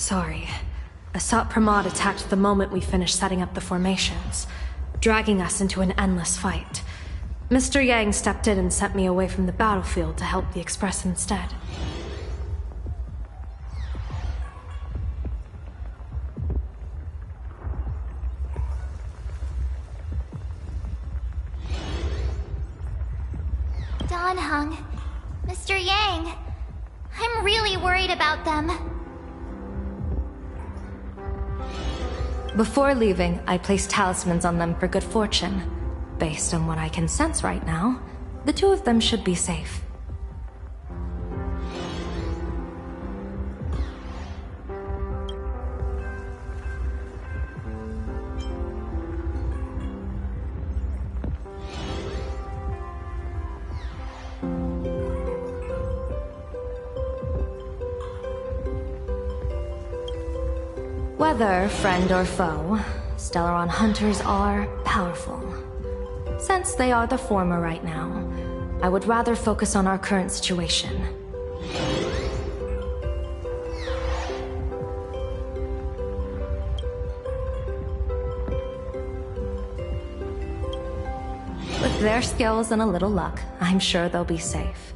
Sorry. Asat Pramod attacked the moment we finished setting up the formations, dragging us into an endless fight. Mr. Yang stepped in and sent me away from the battlefield to help the Express instead. Don Hung, Mr. Yang, I'm really worried about them. Before leaving, I placed talismans on them for good fortune. Based on what I can sense right now, the two of them should be safe. Whether friend or foe, Stellaron hunters are powerful. Since they are the former right now, I would rather focus on our current situation. With their skills and a little luck, I'm sure they'll be safe.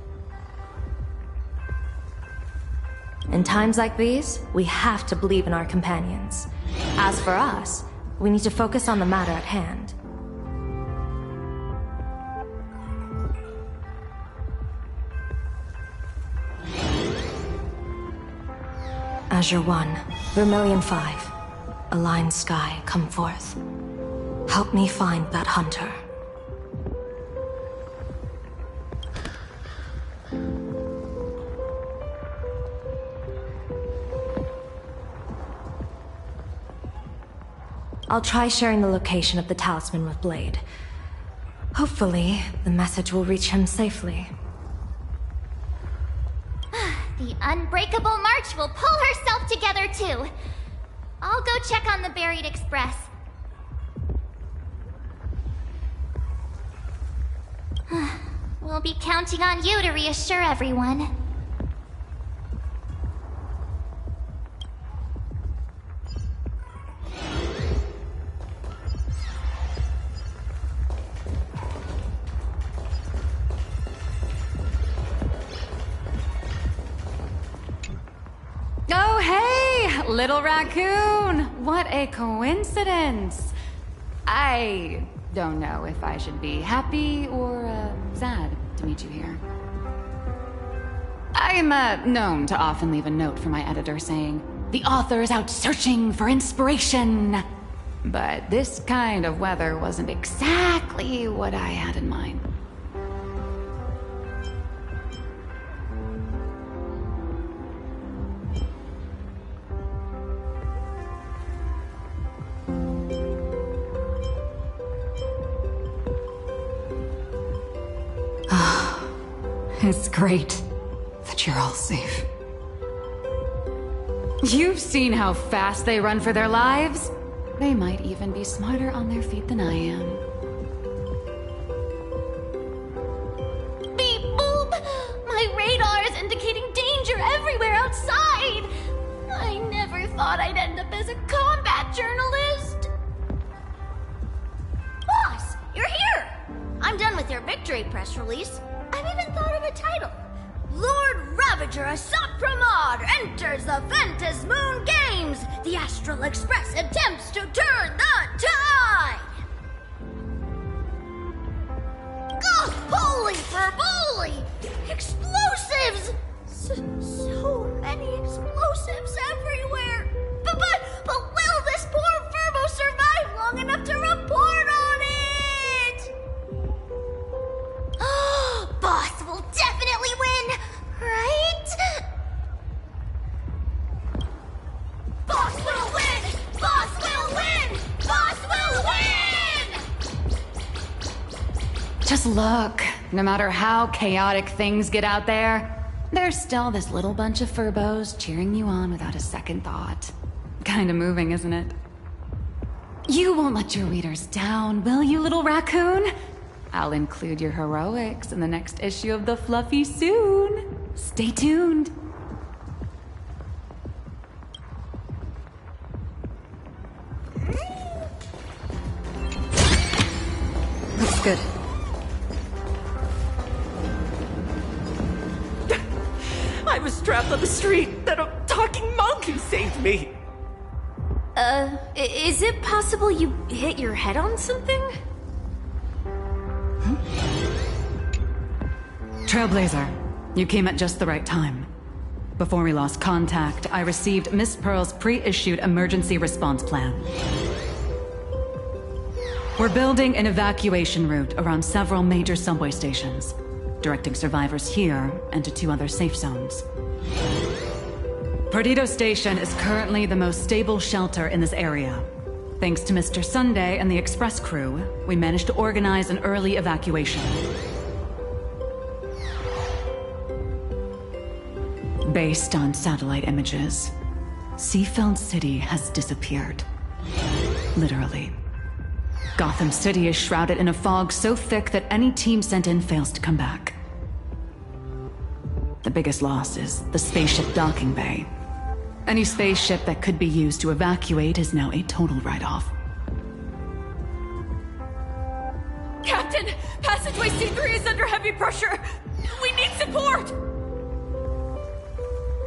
In times like these, we have to believe in our companions. As for us, we need to focus on the matter at hand. Azure 1, Vermilion 5. Aligned sky, come forth. Help me find that hunter. I'll try sharing the location of the talisman with Blade. Hopefully, the message will reach him safely. The Unbreakable March will pull herself together too. I'll go check on the buried Express. We'll be counting on you to reassure everyone. Little raccoon! What a coincidence! I don't know if I should be happy or sad to meet you here. I'm known to often leave a note for my editor saying, "The author is out searching for inspiration." But this kind of weather wasn't exactly what I had in mind. It's great that you're all safe. You've seen how fast they run for their lives? They might even be smarter on their feet than I am. Beep boop! My radar is indicating danger everywhere outside! I never thought I'd end up as a combat journalist! Boss, you're here! I'm done with your victory press release. I've even thought of a title. Lord Ravager Asat Pramod enters the Ventus Moon Games. The Astral Express attempts to turn the tide. Ugh, holy fervoli! Explosives! So many explosives everywhere. But will this poor Verbo survive long enough to report on it? Boss will definitely win, right? Boss will win! Boss will win! Boss will win! Just look. No matter how chaotic things get out there, there's still this little bunch of furbos cheering you on without a second thought. Kinda moving, isn't it? You won't let your readers down, will you, little raccoon? I'll include your heroics in the next issue of The Fluffy soon. Stay tuned. Good. I was trapped on the street, then a talking monkey saved me. Is it possible you hit your head on something? Trailblazer, you came at just the right time. Before we lost contact, I received Miss Pearl's pre-issued emergency response plan. We're building an evacuation route around several major subway stations, directing survivors here and to 2 other safe zones. Perdido Station is currently the most stable shelter in this area. Thanks to Mr. Sunday and the express crew, we managed to organize an early evacuation. Based on satellite images, Seafeld City has disappeared. Literally. Gotham City is shrouded in a fog so thick that any team sent in fails to come back. The biggest loss is the spaceship docking bay. Any spaceship that could be used to evacuate is now a total write-off. Captain, passageway C3 is under heavy pressure. We need support!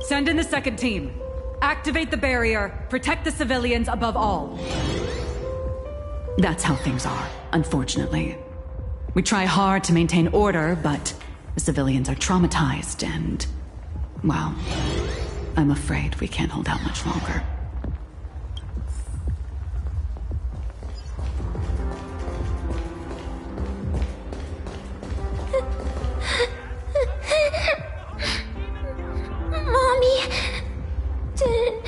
Send in the second team. Activate the barrier. Protect the civilians above all. That's how things are, unfortunately. We try hard to maintain order, but the civilians are traumatized and, well, I'm afraid we can't hold out much longer. Mommy didn't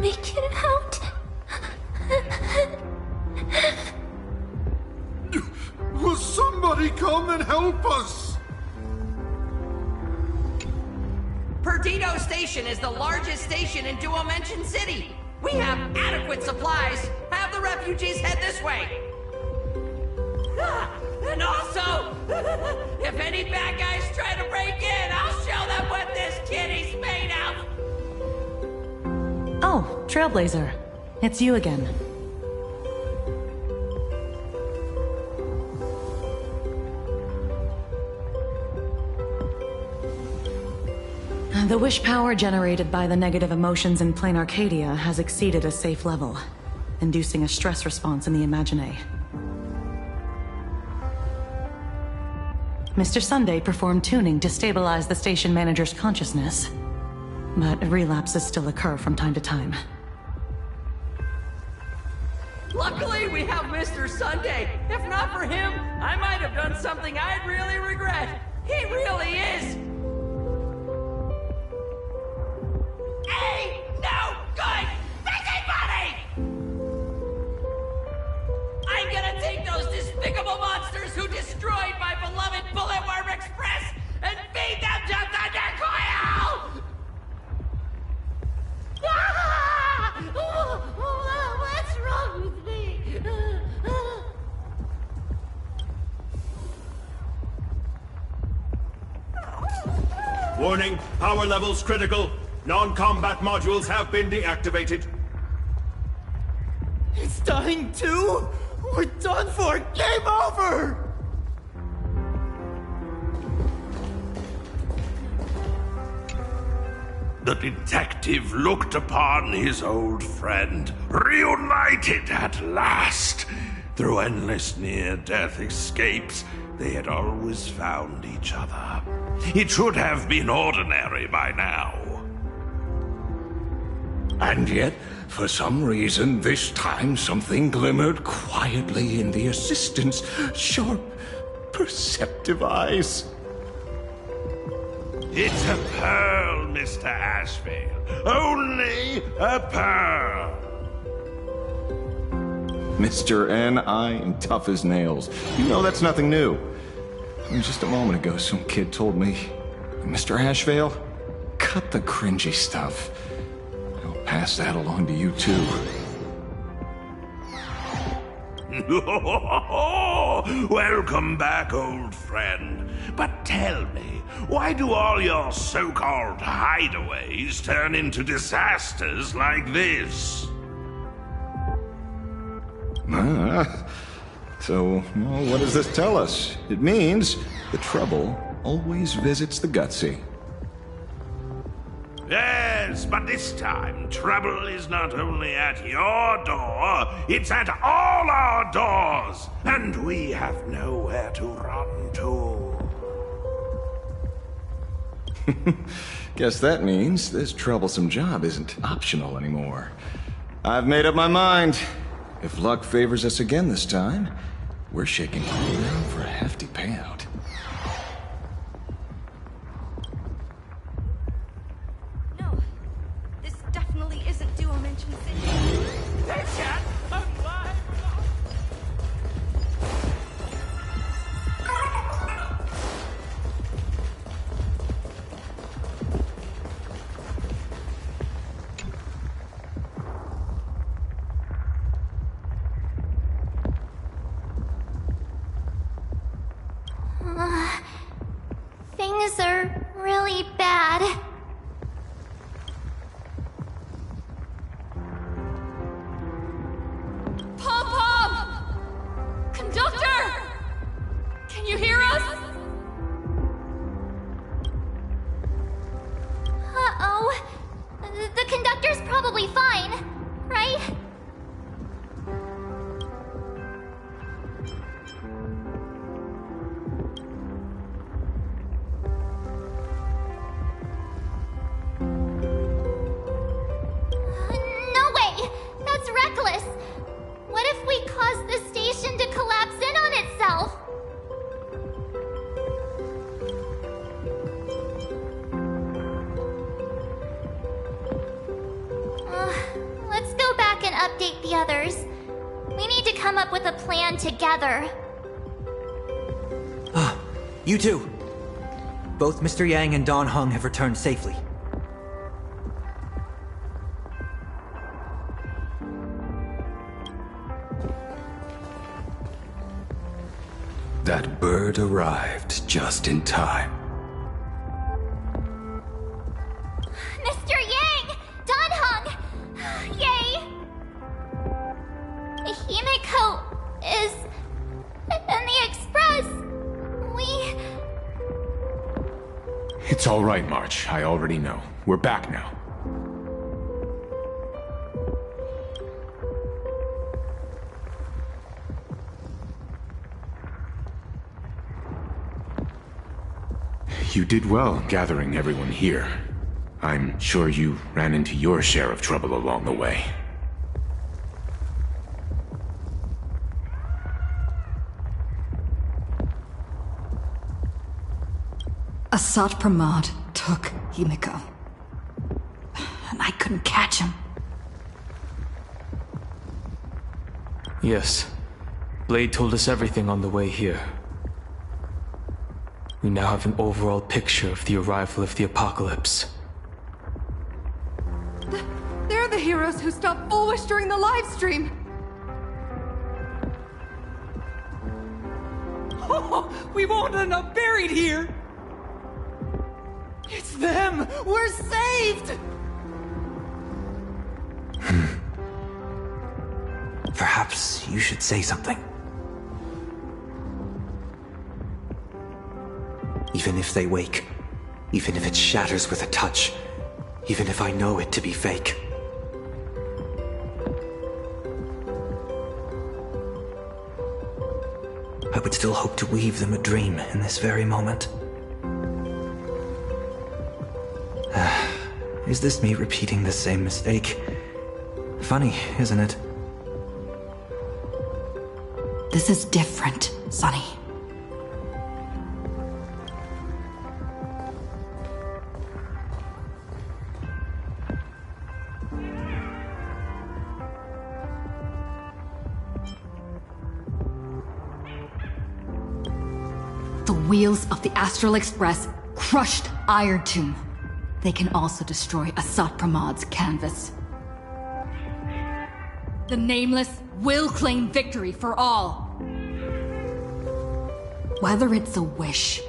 make it out. Will somebody come and help us? Perdido Station is the largest station in Dual Mention City. We have adequate supplies. Have the refugees head this way. And also, if any bad guys try to break in, I'll show them what this kitty's made of. Oh, Trailblazer. It's you again. The wish power generated by the negative emotions in Plain Arcadia has exceeded a safe level, inducing a stress response in the Imagine. Mr. Sunday performed tuning to stabilize the station manager's consciousness, but relapses still occur from time to time. Luckily, we have Mr. Sunday. If not for him, I might have done something I'd really regret. He really is. Ain't no good busybody! I'm gonna take those despicable monsters who destroyed my beloved Bulletworm Express and feed them to Thunder Coil! What's wrong with me? Warning, power levels critical. Non-combat modules have been deactivated. It's dying too? We're done for! Game over! The detective looked upon his old friend, reunited at last. Through endless near-death escapes, they had always found each other. It should have been ordinary by now. And yet, for some reason, this time something glimmered quietly in the assistant's sharp, perceptive eyes. It's a pearl, Mr. Ashvale. Only a pearl. Mr. N, I am tough as nails. You know that's nothing new. I mean, just a moment ago, some kid told me, Mr. Ashvale, cut the cringy stuff. I'll pass that along to you, too. Welcome back, old friend. But tell me, why do all your so-called hideaways turn into disasters like this? So, well, what does this tell us? It means the trouble always visits the gutsy. Yes, but this time, trouble is not only at your door, it's at all our doors, and we have nowhere to run to. Guess that means this troublesome job isn't optional anymore. I've made up my mind. If luck favors us again this time, we're shaking all around for a hefty payout. No, this definitely isn't Duo Mansion City. Hey, chat! I'm live! Things are really bad. Pom-Pom! Conductor! Can you hear us? Uh-oh. The conductor's probably fine, right? No way! That's reckless! What if we cause the station to collapse in on itself? Let's go back and update the others. We need to come up with a plan together. You too. Both Mr. Yang and Don Hung have returned safely. That bird arrived just in time. Mr. Yang! Don Hung! Yay! Himiko is... in the express. It's all right, March. I already know. We're back now. You did well gathering everyone here. I'm sure you ran into your share of trouble along the way. Assad Pramad took Himiko. And I couldn't catch him. Yes. Blade told us everything on the way here. We now have an overall picture of the arrival of the apocalypse. They're the heroes who stopped Bulwish during the live stream! Oh, we won't end up buried here! It's them! We're saved! Perhaps you should say something. Even if they wake, even if it shatters with a touch, even if I know it to be fake. I would still hope to weave them a dream in this very moment. Is this me repeating the same mistake? Funny, isn't it? This is different, Sonny. The wheels of the Astral Express crushed Iron Tomb. They can also destroy Assad Pramad's canvas. The Nameless will claim victory for all. Whether it's a wish,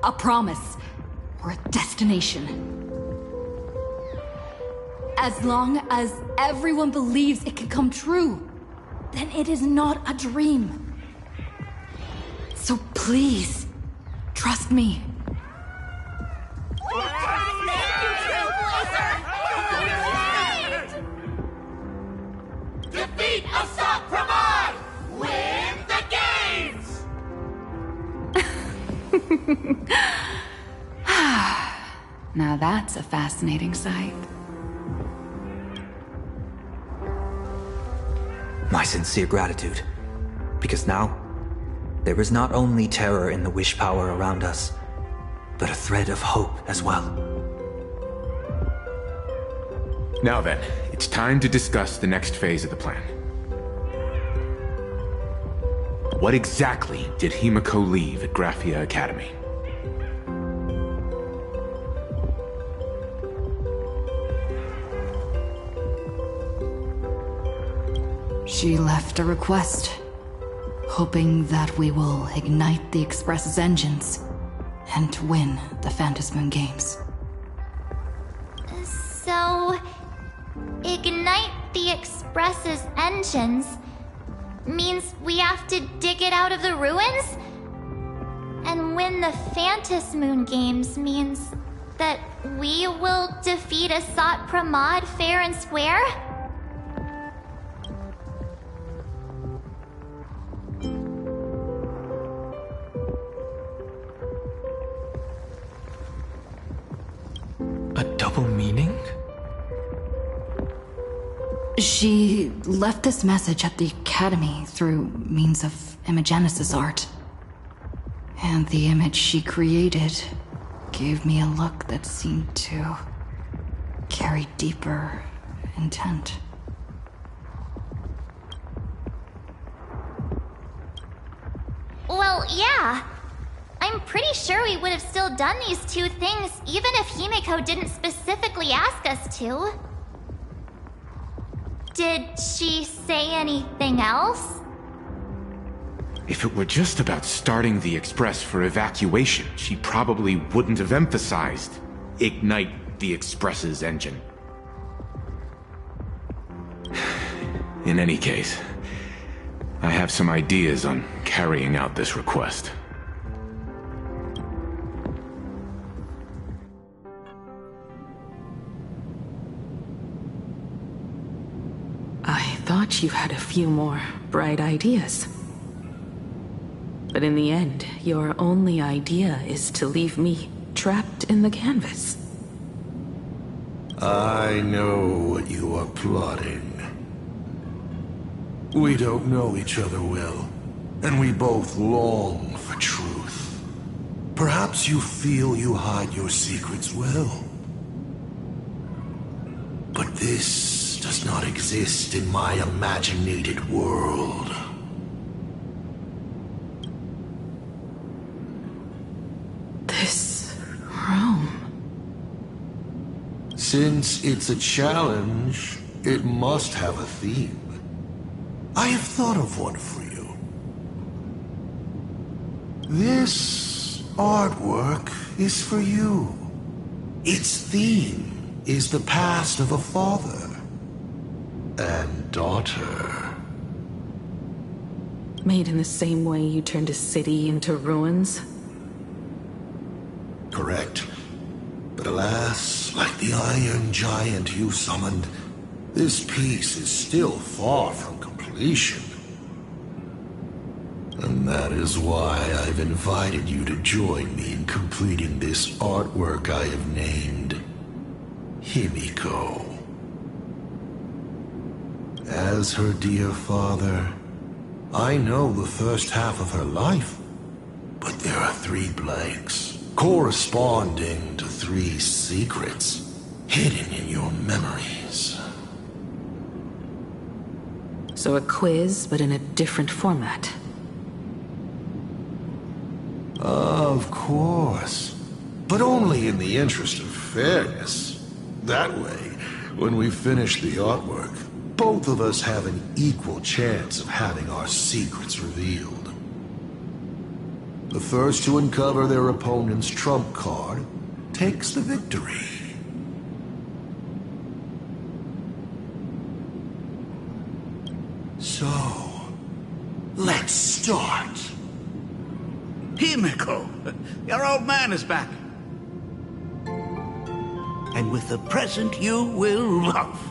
a promise, or a destination. As long as everyone believes it can come true, then it is not a dream. So please, trust me. Defeat Assault Pramod! Win the games! Now that's a fascinating sight. My sincere gratitude. Because now, there is not only terror in the wish power around us, but a thread of hope as well. Now then, it's time to discuss the next phase of the plan. What exactly did Himiko leave at Graphia Academy? She left a request, hoping that we will ignite the Express's engines and win the Phantasmoon Games. So, ignite the Express's engines means we have to dig it out of the ruins? And win the Phantasmoon Games means that we will defeat Assault Pramod fair and square? A double meaning? She left this message at the Academy through means of Imogenesis art. And the image she created gave me a look that seemed to carry deeper intent. Well, yeah. I'm pretty sure we would have still done these two things even if Himiko didn't specifically ask us to. Did she say anything else? If it were just about starting the Express for evacuation, she probably wouldn't have emphasized ignite the Express's engine. In any case, I have some ideas on carrying out this request. I thought you had a few more bright ideas. But in the end, your only idea is to leave me trapped in the canvas. I know what you are plotting. We don't know each other well, and we both long for truth. Perhaps you feel you hide your secrets well. But this does not exist in my imaginated world. This room. Since it's a challenge, it must have a theme. I have thought of one for you. This artwork is for you. Its theme is the past of a father and daughter. Made in the same way you turned a city into ruins? Correct. But alas, like the Iron Giant you summoned, this piece is still far from completion. And that is why I've invited you to join me in completing this artwork I have named Himiko. As her dear father, I know the first half of her life, but there are 3 blanks, corresponding to 3 secrets, hidden in your memories. So a quiz, but in a different format. Of course. But only in the interest of fairness. That way, when we finish the artwork, both of us have an equal chance of having our secrets revealed. The first to uncover their opponent's trump card takes the victory. So, let's start. Himiko, your old man is back. And with the present you will love.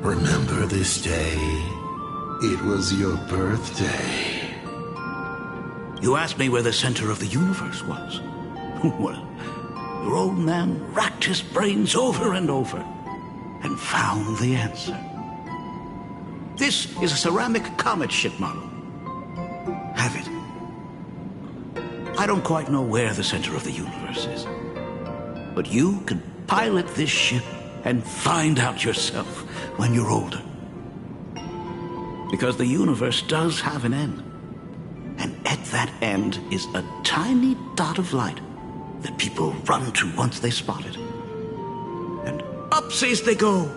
Remember this day? It was your birthday. You asked me where the center of the universe was. Well, your old man racked his brains over and over and found the answer. This is a ceramic comet ship model. Have it. I don't quite know where the center of the universe is, but you can pilot this ship and find out yourself when you're older. Because the universe does have an end. And at that end is a tiny dot of light that people run to once they spot it. And upsies they go.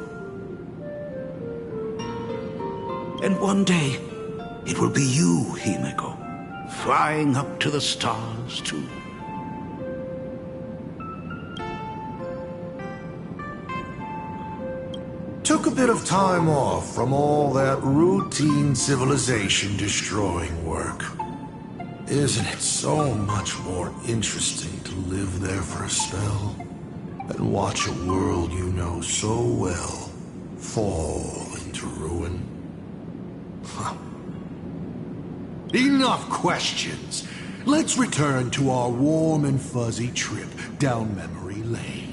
And one day, it will be you, Himiko, flying up to the stars too. Took a bit of time off from all that routine civilization-destroying work. Isn't it so much more interesting to live there for a spell and watch a world you know so well fall into ruin? Enough questions. Let's return to our warm and fuzzy trip down memory lane.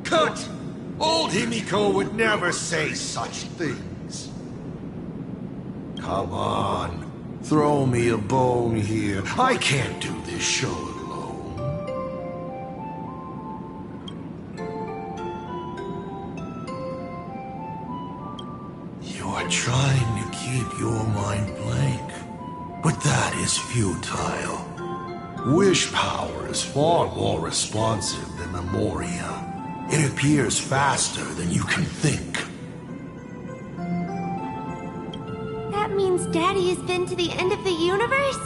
Cut! Old Himiko would never say such things. Come on, throw me a bone here. I can't do this show alone. You're trying to keep your mind blank, but that is futile. Wish power is far more responsive than memoria. It appears faster than you can think. That means Daddy has been to the end of the universe?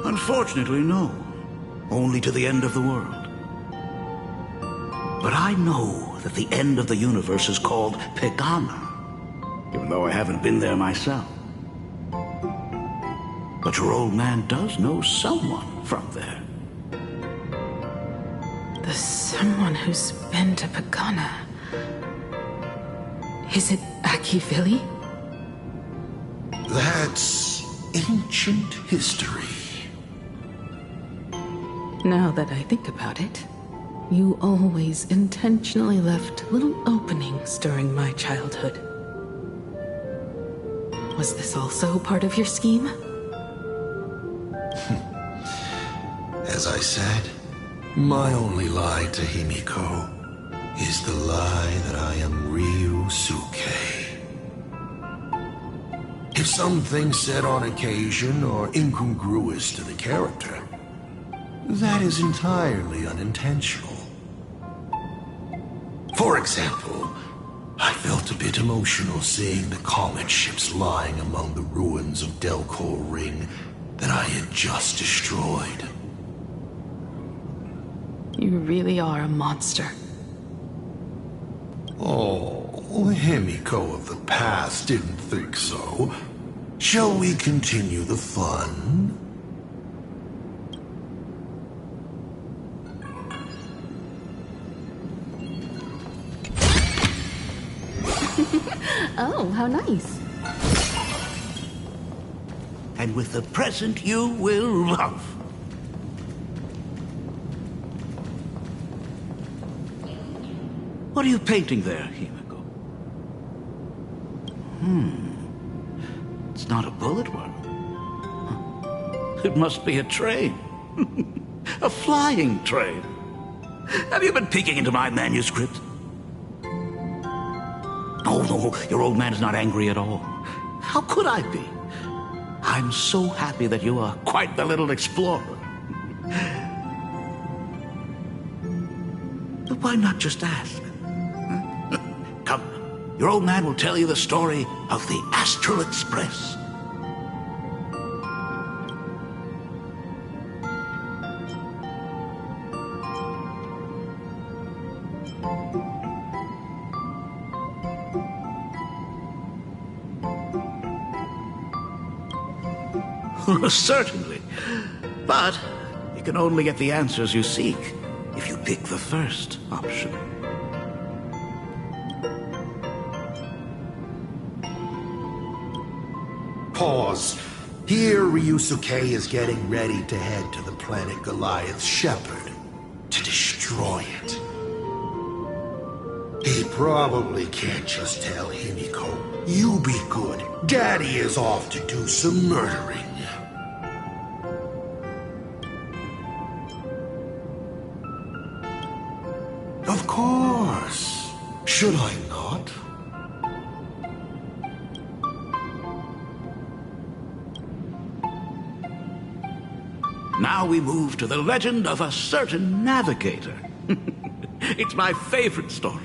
Unfortunately, no. Only to the end of the world. But I know that the end of the universe is called Pegana, even though I haven't been there myself. But your old man does know someone from there. The someone who's been to Pagana. Is it Akivili? That's ancient history. Now that I think about it, you always intentionally left little openings during my childhood. Was this also part of your scheme? As I said, my only lie to Himiko is the lie that I am Ryusuke. If some things said on occasion are incongruous to the character, that is entirely unintentional. For example, I felt a bit emotional seeing the comet ships lying among the ruins of Delcor Ring that I had just destroyed. You really are a monster. Oh, Himiko of the past didn't think so. Shall we continue the fun? Oh, how nice. And with the present you will love. What are you painting there, Himiko? It's not a bullet one. It must be a train. A flying train. Have you been peeking into my manuscript? Oh, no, your old man is not angry at all. How could I be? I'm so happy that you are quite the little explorer. Why not just ask? Come, your old man will tell you the story of the Astral Express. Certainly. But you can only get the answers you seek if you pick the first option. Pause. Here, Ryusuke is getting ready to head to the planet Goliath's Shepherd to destroy it. He probably can't just tell Himiko, "You be good. Daddy is off to do some murdering." Of course. Should I not? Now we move to the legend of a certain navigator. It's my favorite story.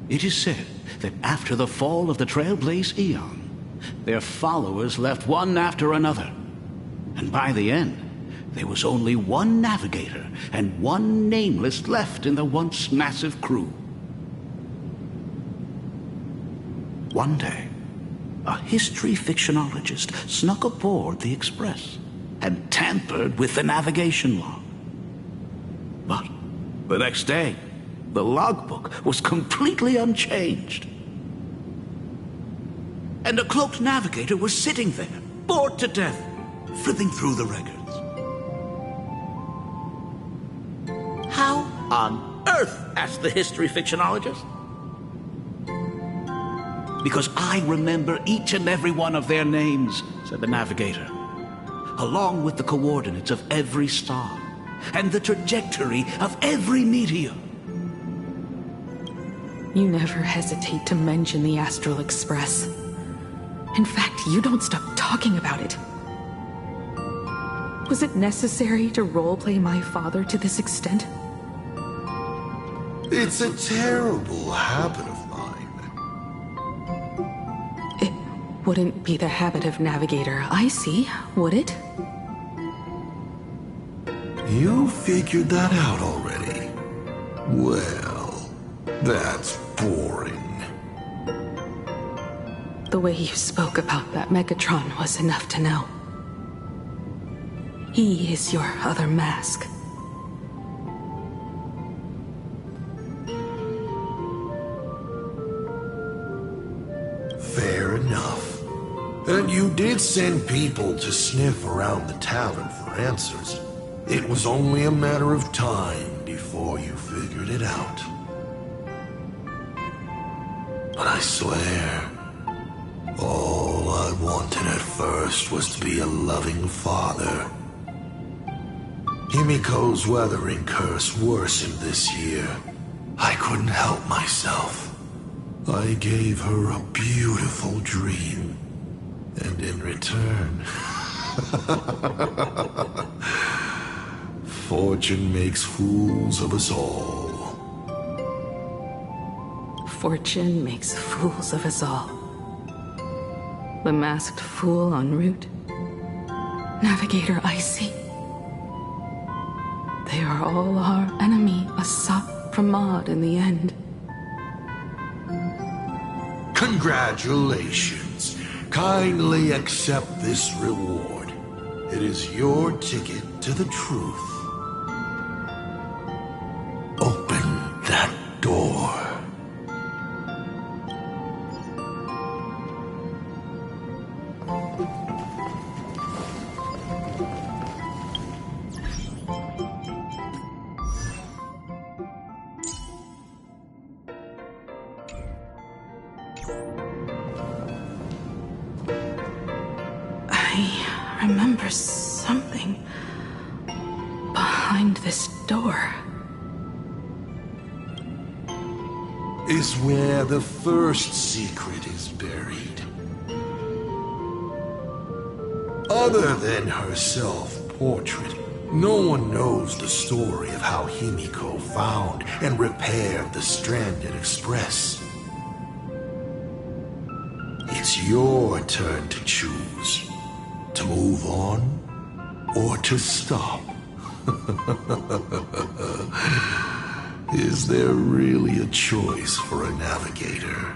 It is said that after the fall of the Trailblaze Eon, their followers left one after another. And by the end, there was only one navigator and one nameless left in the once massive crew. One day, a history fictionologist snuck aboard the Express and tampered with the navigation log. But the next day, the logbook was completely unchanged. And a cloaked navigator was sitting there, bored to death, flipping through the records. How on earth? Asked the history fictionologist. Because I remember each and every one of their names, said the navigator, along with the coordinates of every star and the trajectory of every meteor. You never hesitate to mention the Astral Express. In fact, you don't stop talking about it. Was it necessary to roleplay my father to this extent? It's a terrible habit of mine. It wouldn't be the habit of Navigator I see, would it? You figured that out already? Well, that's boring. The way you spoke about that Megatron was enough to know. He is your other mask. Fair enough. And you did send people to sniff around the tavern for answers. It was only a matter of time before you figured it out. But I swear, all I wanted at first was to be a loving father. Himiko's weathering curse worsened this year. I couldn't help myself. I gave her a beautiful dream. And in return, fortune makes fools of us all. Fortune makes fools of us all. The masked fool en route. Navigator Icy. They are all our enemy, Asap Pramod in the end. Congratulations. Kindly accept this reward. It is your ticket to the truth. Open that door. I remember something behind this door. Is where the first secret is buried. Other than her self-portrait, No one knows the story of how Himiko found and repaired the stranded Express. It's your turn to choose. To move on, or to stop. Is there really a choice for a navigator?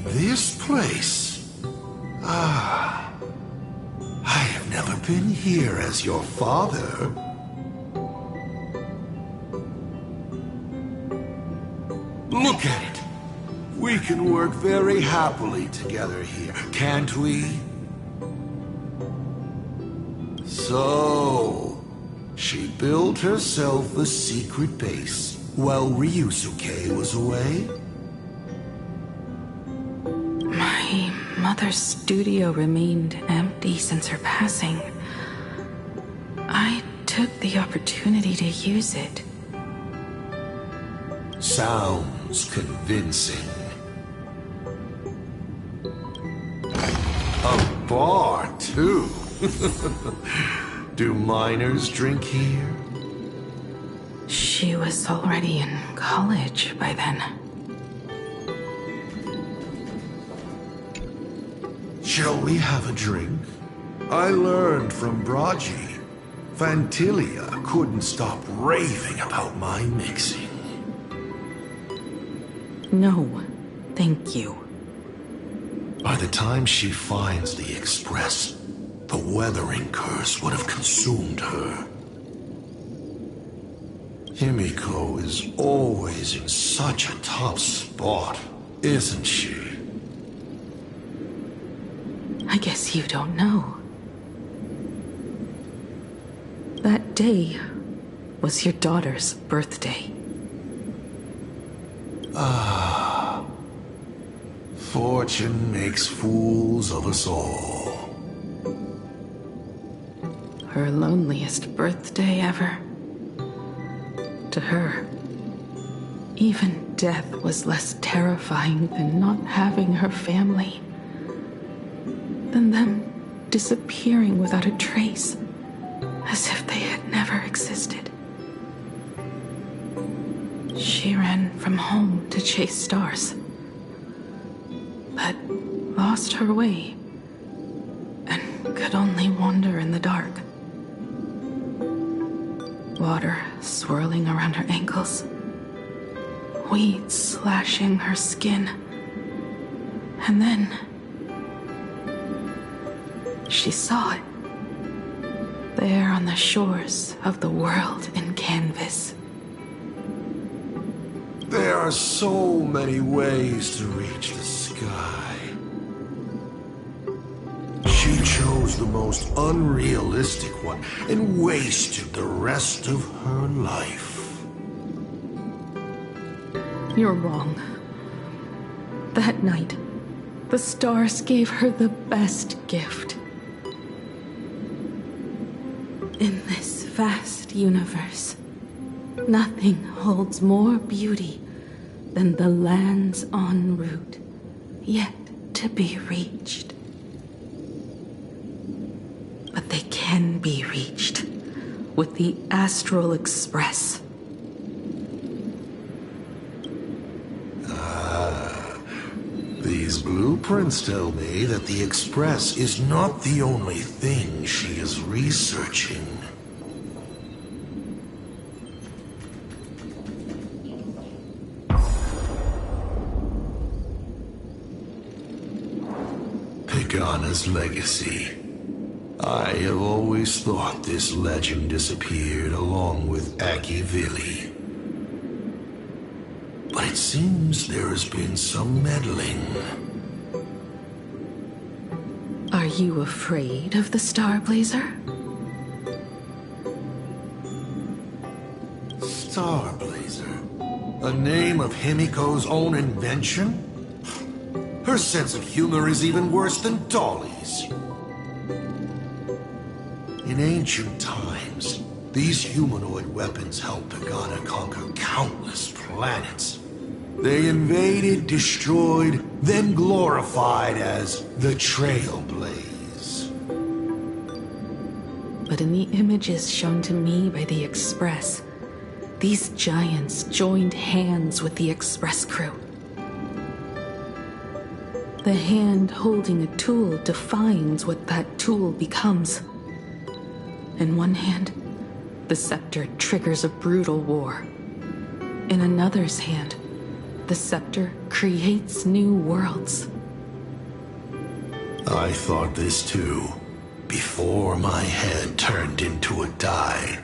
This place? Ah. I have never been here as your father. Look at it. We can work very happily together here, can't we? So, she built herself a secret base while Ryusuke was away? My mother's studio remained empty since her passing. I took the opportunity to use it. Sounds convincing. A bar, too. Do minors drink here? She was already in college by then. Shall we have a drink? I learned from Braji. Fantilia couldn't stop raving about my mixing. No, thank you. By the time she finds the Express, the weathering curse would have consumed her. Himiko is always in such a tough spot, isn't she? I guess you don't know. That day was your daughter's birthday. Ah. Fortune makes fools of us all. Her loneliest birthday ever. To her, even death was less terrifying than not having her family. Than them disappearing without a trace, as if they had never existed. She ran from home to chase stars, but lost her way and could only wander in the dark. Water swirling around her ankles, weeds slashing her skin, and then she saw it, there on the shores of the world in canvas. There are so many ways to reach the sky. She chose the most unrealistic one and wasted the rest of her life. You're wrong. That night, the stars gave her the best gift. In this vast universe, nothing holds more beauty than the lands en route, yet to be reached. But they can be reached with the Astral Express. These blueprints tell me that the Express is not the only thing she is researching. Pagana's legacy. I have always thought this legend disappeared along with Akivili. But it seems there has been some meddling. Are you afraid of the Starblazer? Starblazer? A name of Himiko's own invention? Her Your sense of humor is even worse than Dolly's. In ancient times, these humanoid weapons helped Pagana conquer countless planets. They invaded, destroyed, then glorified as the Trailblaze. But in the images shown to me by the Express, these giants joined hands with the Express crew. The hand holding a tool defines what that tool becomes. In one hand, the scepter triggers a brutal war. In another's hand, the scepter creates new worlds. I thought this too, before my head turned into a die.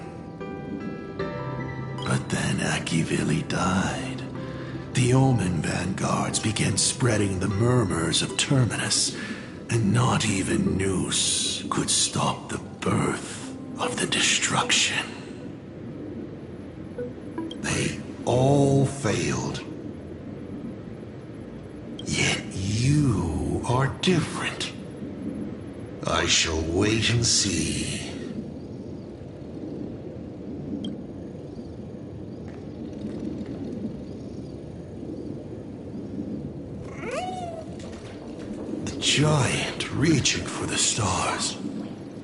But then Akivili died. The Omen vanguards began spreading the murmurs of Terminus, and not even Noose could stop the birth of the destruction. They all failed. Yet you are different. I shall wait and see. The giant reaching for the stars.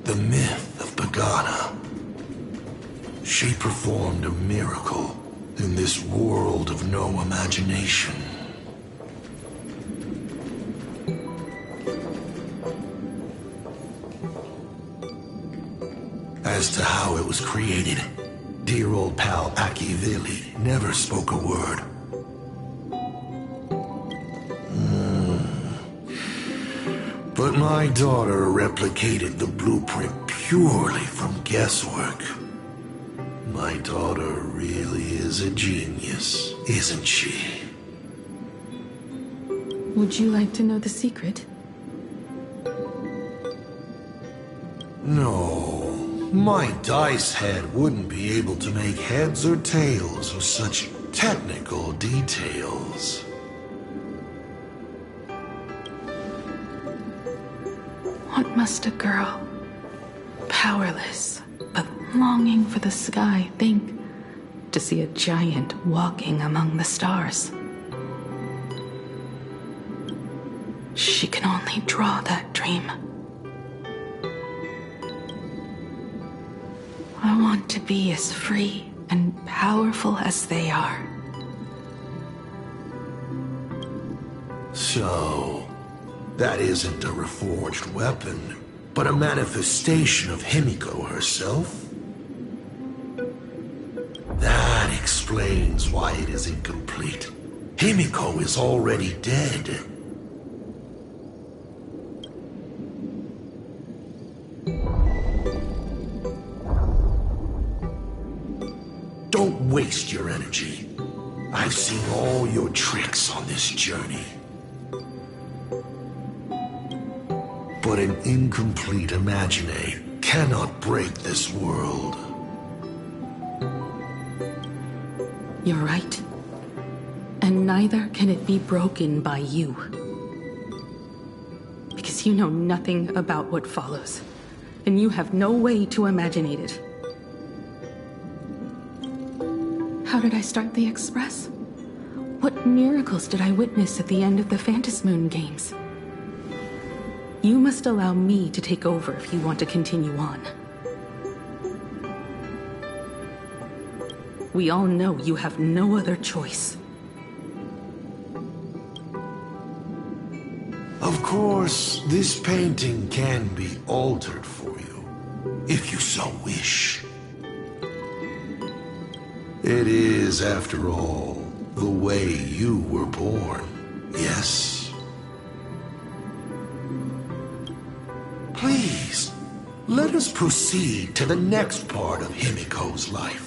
The myth of Pagana. She performed a miracle in this world of no imagination. As to how it was created, dear old pal Akivili never spoke a word. But my daughter replicated the blueprint purely from guesswork. My daughter really is a genius, isn't she? Would you like to know the secret? No. My dice head wouldn't be able to make heads or tails of such technical details. What must a girl, powerless, but longing for the sky, think to see a giant walking among the stars? She can only draw that dream. I want to be as free and powerful as they are. So, that isn't a reforged weapon, but a manifestation of Himiko herself? That explains why it is incomplete. Himiko is already dead. Don't waste your energy. I've seen all your tricks on this journey. But an incomplete Imagine cannot break this world. You're right. And neither can it be broken by you. Because you know nothing about what follows. And you have no way to imagine it. How did I start the Express? What miracles did I witness at the end of the Phantasmoon games? You must allow me to take over if you want to continue on. We all know you have no other choice. Of course, this painting can be altered for you, if you so wish. It is, after all, the way you were born, yes? Please, let us proceed to the next part of Himiko's life.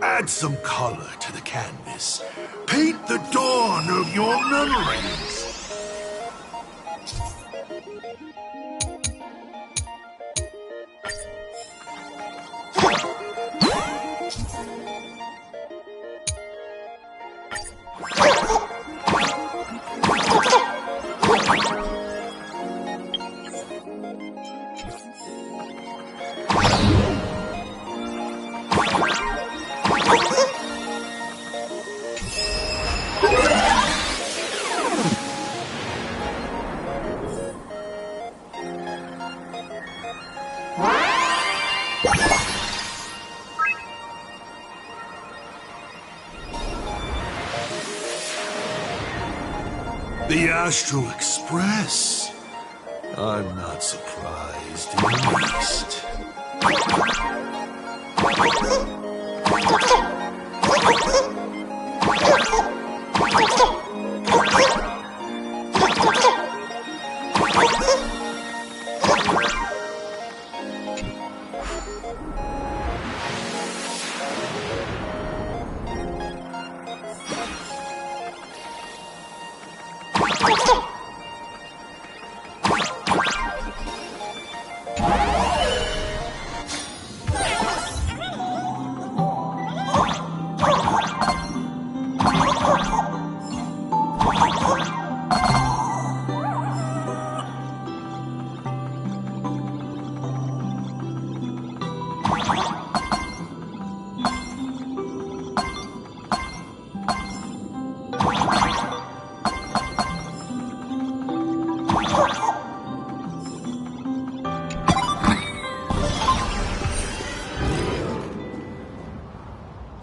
Add some color to the canvas. Paint the dawn of your memories. The Astral Express. I'm not surprised in the least.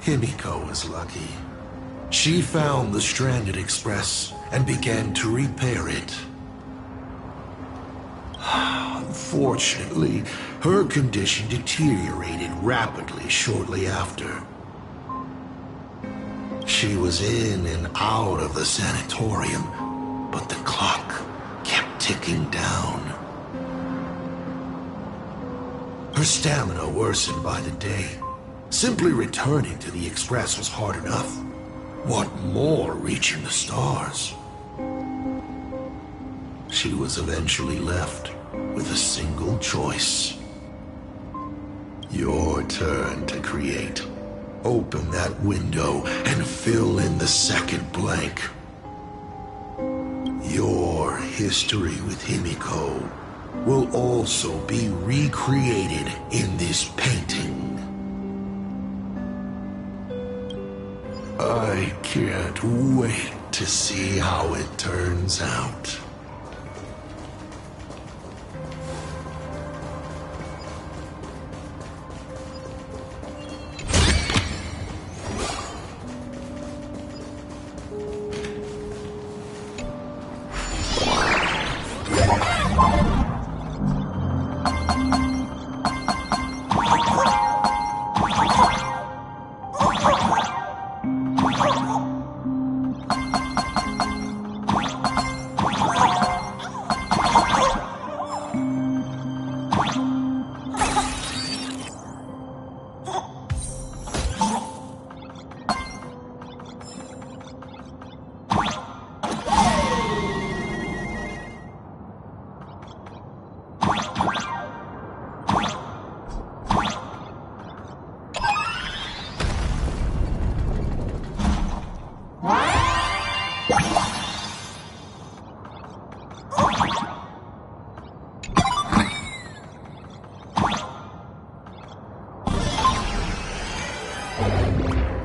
Himiko was lucky. She found the stranded express and began to repair it. Unfortunately, her condition deteriorated rapidly shortly after. She was in and out of the sanatorium, but the clock kept ticking down. Her stamina worsened by the day. Simply returning to the Express was hard enough. What more reaching the stars? She was eventually left with a single choice. Your turn to create. Open that window and fill in the second blank. Your history with Himiko will also be recreated in this painting. I can't wait to see how it turns out.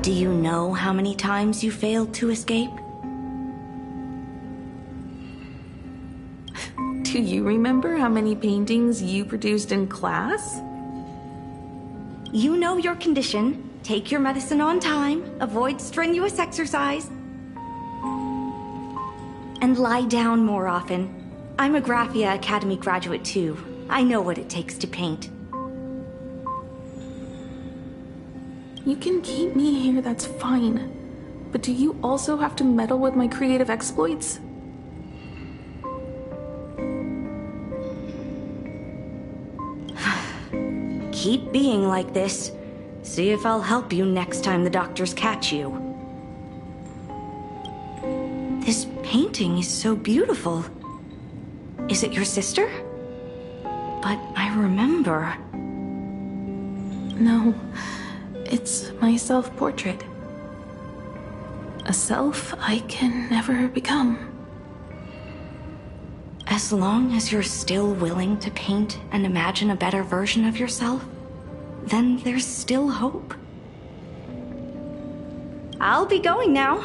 Do you know how many times you failed to escape? Do you remember how many paintings you produced in class? You know your condition. Take your medicine on time, avoid strenuous exercise, and lie down more often. I'm a Graphia Academy graduate too. I know what it takes to paint. You can keep me here, that's fine. But do you also have to meddle with my creative exploits? keep being like this. See if I'll help you next time the doctors catch you. This painting is so beautiful. Is it your sister? But I remember... No, it's my self-portrait. A self I can never become. As long as you're still willing to paint and imagine a better version of yourself, then there's still hope. I'll be going now.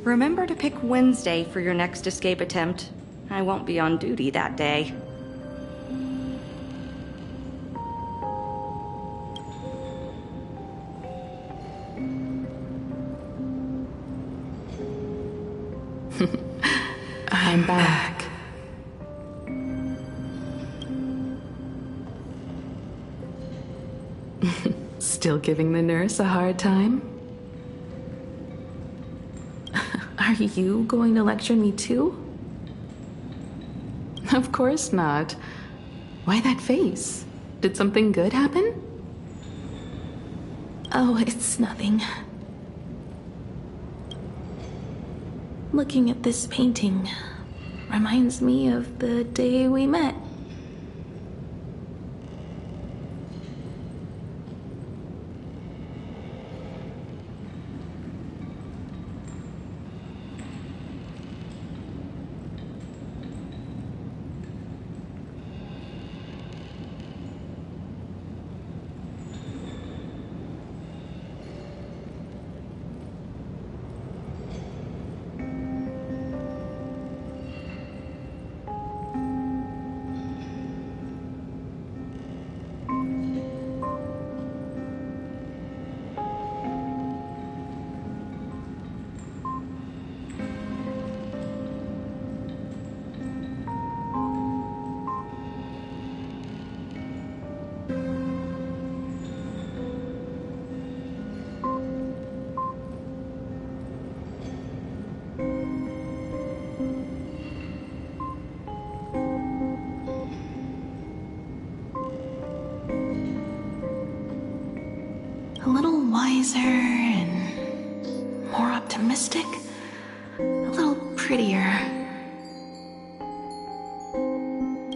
Remember to pick Wednesday for your next escape attempt. I won't be on duty that day. I'm back. Still giving the nurse a hard time? Are you going to lecture me too? Of course not. Why that face? Did something good happen? Oh, it's nothing. Looking at this painting reminds me of the day we met. A little wiser and more optimistic. A little prettier.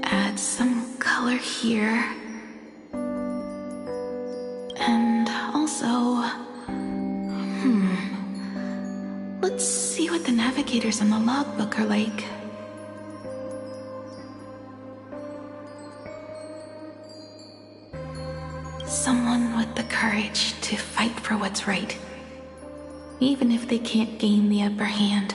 Add some color here. And also... Let's see what the navigators on the logbook are like. Someone with the courage to fight for what's right, even if they can't gain the upper hand.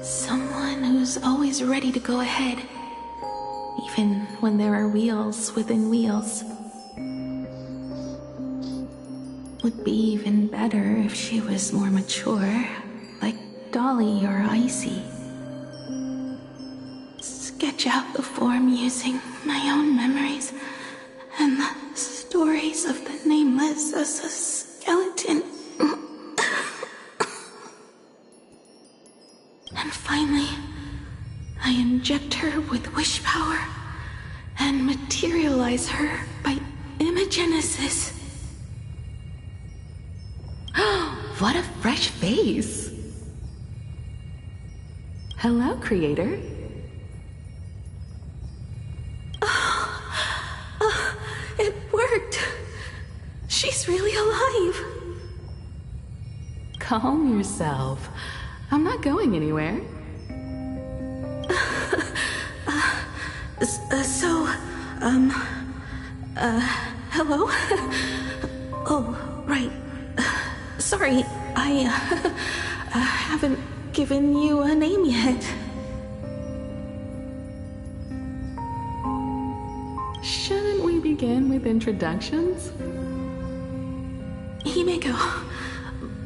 Someone who's always ready to go ahead, even when there are wheels within wheels. Would be even better if she was more mature, like Dolly or Icy. Sketch out the form using my own memories and the stories of the nameless as a skeleton. And finally, I inject her with wish power and materialize her by imagenesis. What a fresh face! Hello, creator. It worked. She's really alive. Calm yourself. I'm not going anywhere. Hello? Oh, right. Sorry, I haven't given you a name yet. Shouldn't we begin with introductions? Himeko.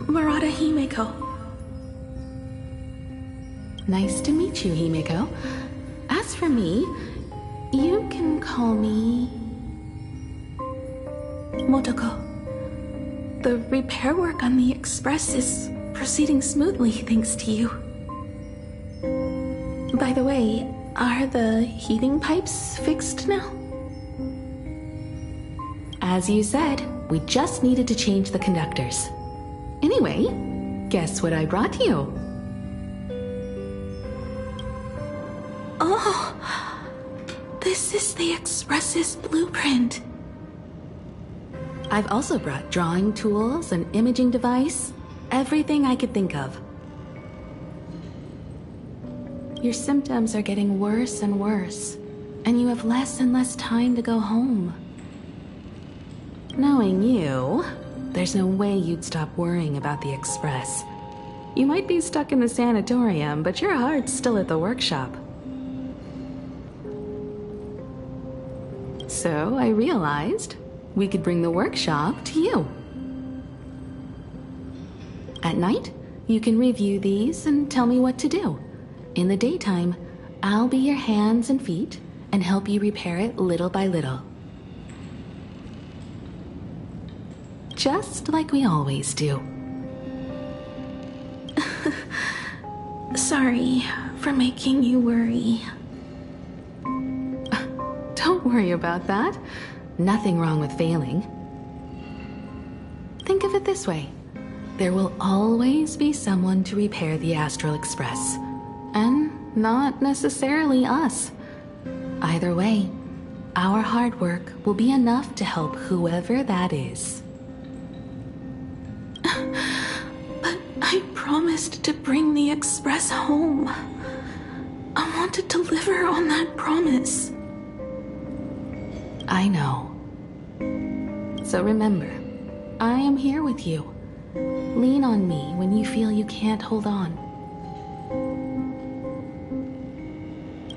Murata Himeko. Nice to meet you, Himeko. As for me, you can call me... Motoko. The repair work on the Express is proceeding smoothly thanks to you. By the way, are the heating pipes fixed now? As you said, we just needed to change the conductors. Anyway, guess what I brought you? Oh, this is the Express's blueprint. I've also brought drawing tools, an imaging device, everything I could think of. Your symptoms are getting worse and worse, and you have less and less time to go home. Knowing you, there's no way you'd stop worrying about the Express. You might be stuck in the sanatorium, but your heart's still at the workshop. So I realized we could bring the workshop to you. At night, you can review these and tell me what to do. In the daytime, I'll be your hands and feet and help you repair it little by little. Just like we always do. Sorry for making you worry. Don't worry about that. Nothing wrong with failing. Think of it this way. There will always be someone to repair the Astral Express. And not necessarily us. Either way, our hard work will be enough to help whoever that is. But I promised to bring the Express home. I want to deliver on that promise. I know. So remember, I am here with you. Lean on me when you feel you can't hold on.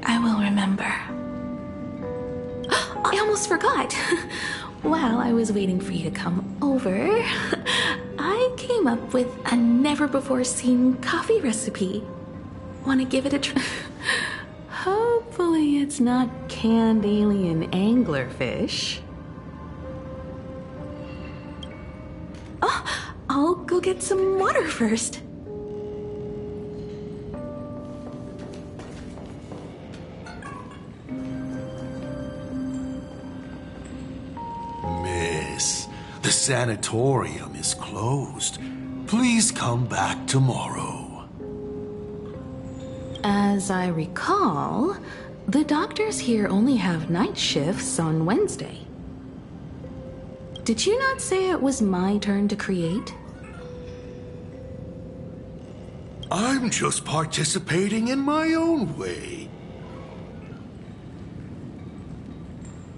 I will remember. I almost forgot. While I was waiting for you to come over, I came up with a never-before-seen coffee recipe. Want to give it a try? Hopefully it's not canned alien anglerfish. Oh, I'll go get some water first. Miss, the sanatorium is closed. Please come back tomorrow. As I recall, the doctors here only have night shifts on Wednesday. Did you not say it was my turn to create? I'm just participating in my own way.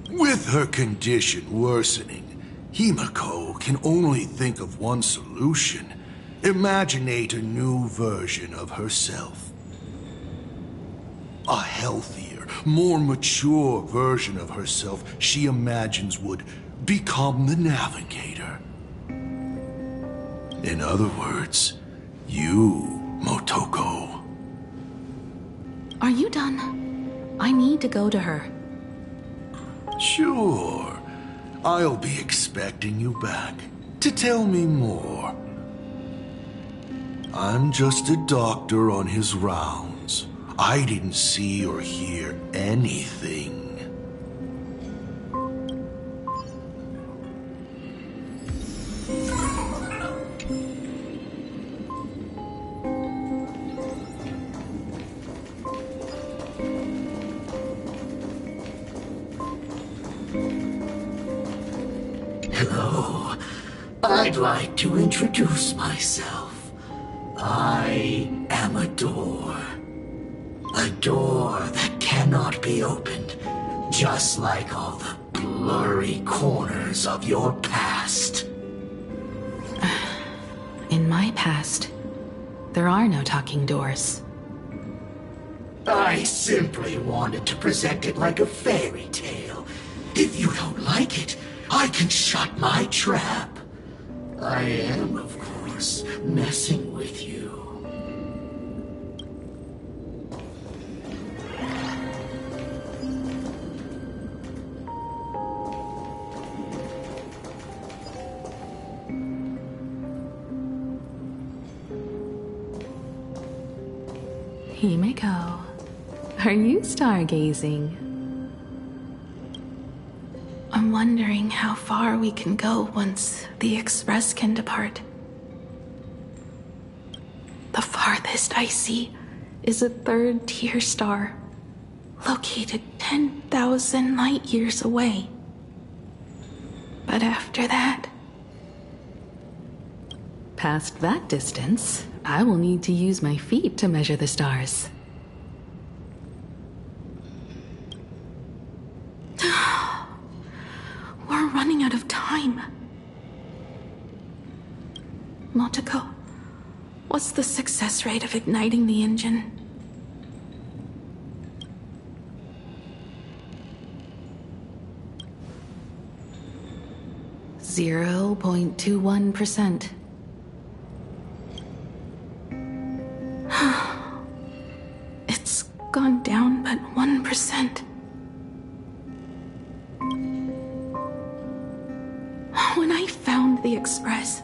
With her condition worsening, Himiko can only think of one solution. Imaginate a new version of herself. A healthier, more mature version of herself she imagines would become the Navigator. In other words, you, Motoko. Are you done? I need to go to her. Sure. I'll be expecting you back to tell me more. I'm just a doctor on his rounds. I didn't see or hear anything. Hello. I'd like to introduce myself. I am a door. A door that cannot be opened, just like all the blurry corners of your past. In my past, there are no talking doors. I simply wanted to present it like a fairy tale. If you don't like it, I can shut my trap. I am, of course, messing with you. Himiko, Are you stargazing? I'm wondering how far we can go once the Express can depart. The farthest I see is a third-tier star, located 10,000 light-years away. But after that... Past that distance, I will need to use my feet to measure the stars. We're running out of time. Motoko, what's the success rate of igniting the engine? .21%. It's gone down but 1%. When I found the Express,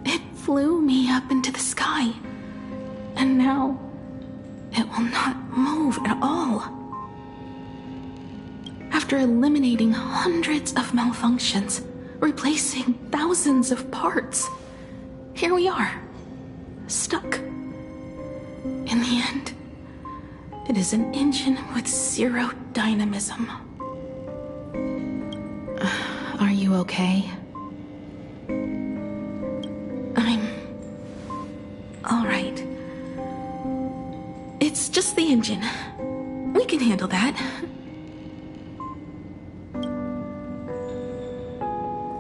it flew me up into the sky. And now, it will not move at all. After eliminating hundreds of malfunctions, replacing thousands of parts, here we are, stuck. In the end, it is an engine with zero dynamism. Are you okay? I'm... alright. It's just the engine. We can handle that.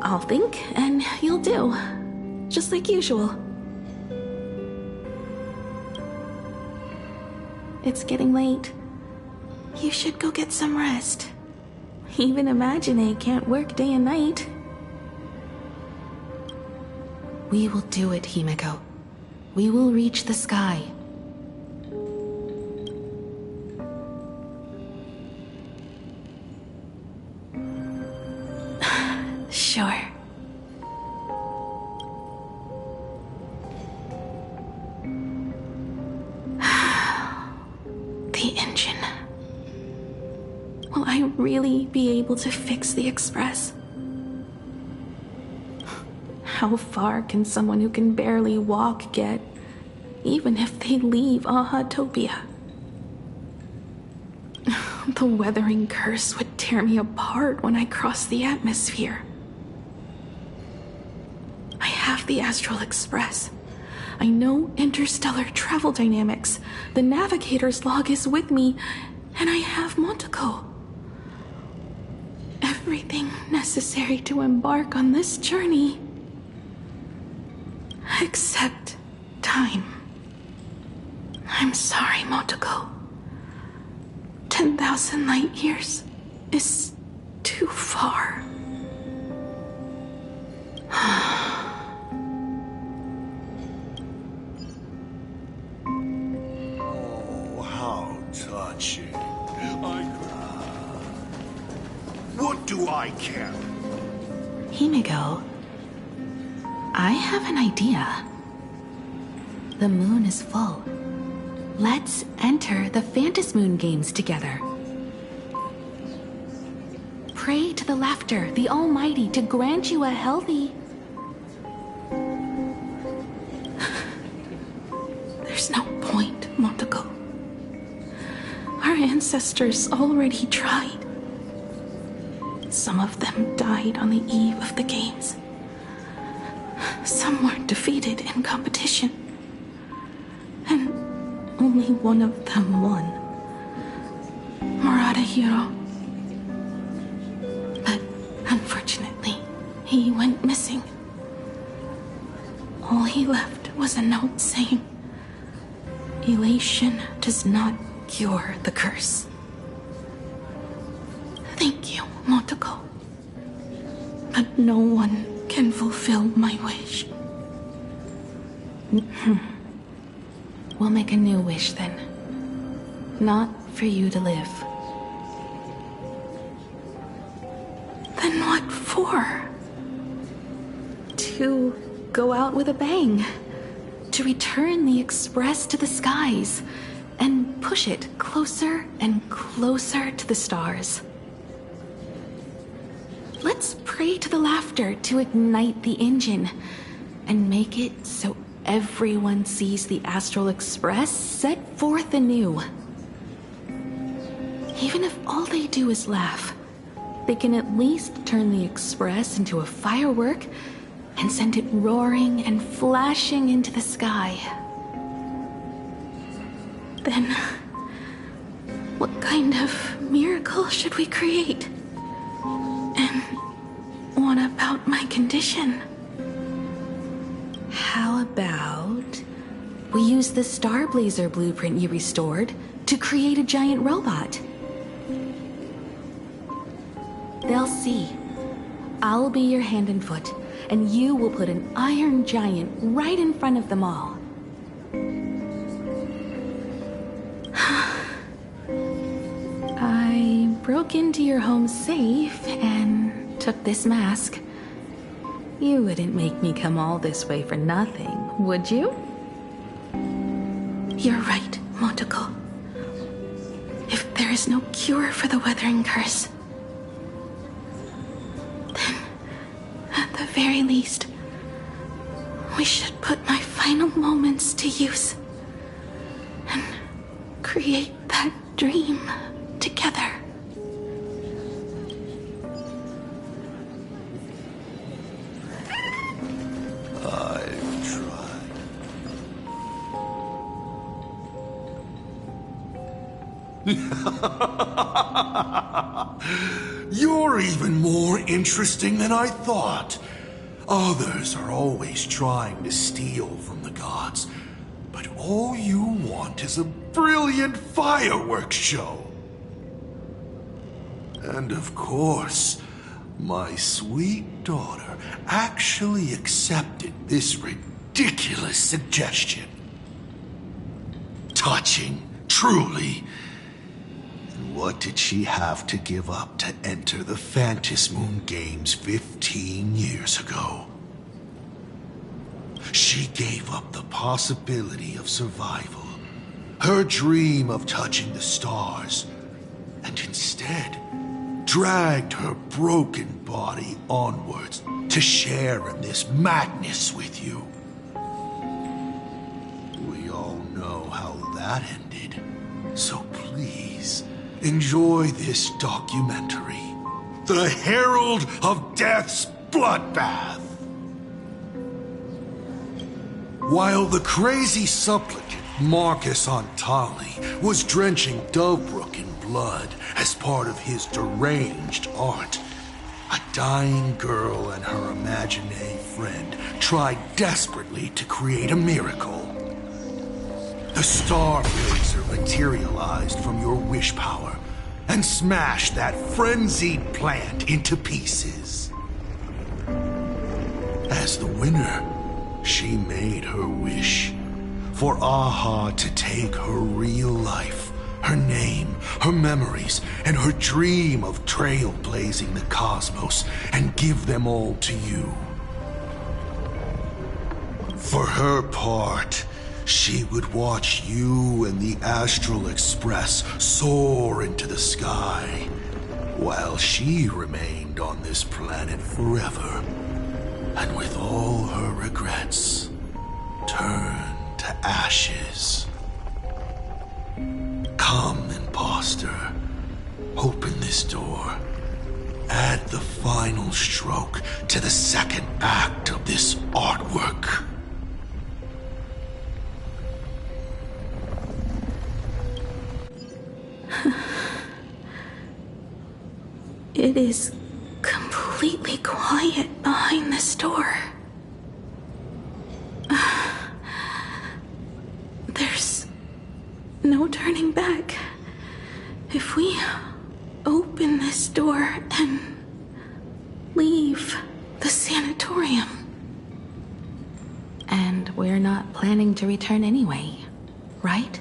I'll think, and you'll do. Just like usual. It's getting late. You should go get some rest. Even Imagine can't work day and night. We will do it, Himeko. We will reach the sky. Sure. The engine. Will I really be able to fix the Express? How far can someone who can barely walk get, even if they leave Ahatopia? The weathering curse would tear me apart when I cross the atmosphere. I have the Astral Express. I know interstellar travel dynamics. The navigator's log is with me, and I have Motoko. Everything necessary to embark on this journey. Except time. I'm sorry, Motoko. 10,000 light years is too far. Oh, how touching. What do I care? Himeko, I have an idea. The moon is full. Let's enter the Phantasmoon games together. Pray to the laughter, the Almighty, to grant you a healthy... There's no point, Motoko. Our ancestors already tried. Some of them died on the eve of the games. Some were defeated in competition. And only one of them won. Murata-hiro. But unfortunately, he went missing. All he left was a note saying, "Elation does not cure the curse." Thank you, Motoko. But no one can fulfill my wish. We'll make a new wish then. Not for you to live. Then what for? To go out with a bang. To return the Express to the skies. and push it closer and closer to the stars. Let's pray to the laughter to ignite the engine and make it so everyone sees the Astral Express set forth anew. Even if all they do is laugh, they can at least turn the Express into a firework and send it roaring and flashing into the sky. Then, what kind of miracle should we create? And what about my condition? How about we use the Starblazer blueprint you restored to create a giant robot? They'll see. I'll be your hand and foot, and you will put an iron giant right in front of them all. I broke into your home safe and took this mask. You wouldn't make me come all this way for nothing, would you? You're right, Motoko. If there is no cure for the Weathering Curse, then, at the very least, we should put my final moments to use and create that dream together. I've tried. You're even more interesting than I thought. Others are always trying to steal from the gods, but all you want is a brilliant fireworks show. And of course, my sweet daughter actually accepted this ridiculous suggestion. Touching, truly. And what did she have to give up to enter the Phantasmoon Games 15 years ago? She gave up the possibility of survival, her dream of touching the stars, and instead dragged her broken body onwards to share in this madness with you. We all know how that ended, so please enjoy this documentary, The Herald of Death's Bloodbath. While the crazy supplicant Marcus Antali was drenching Dovebrook in blood as part of his deranged art, a dying girl and her imaginary friend tried desperately to create a miracle. The Starblazer materialized from your wish power and smashed that frenzied plant into pieces. As the winner, she made her wish for Aha to take her real life, her name, her memories, and her dream of trailblazing the cosmos and give them all to you. For her part, she would watch you and the Astral Express soar into the sky, while she remained on this planet forever, and with all her regrets, turned to ashes. Come, imposter. Open this door. Add the final stroke to the second act of this artwork. It is completely quiet behind this door. There's no turning back. If we open this door and leave the sanatorium. And we're not planning to return anyway, right?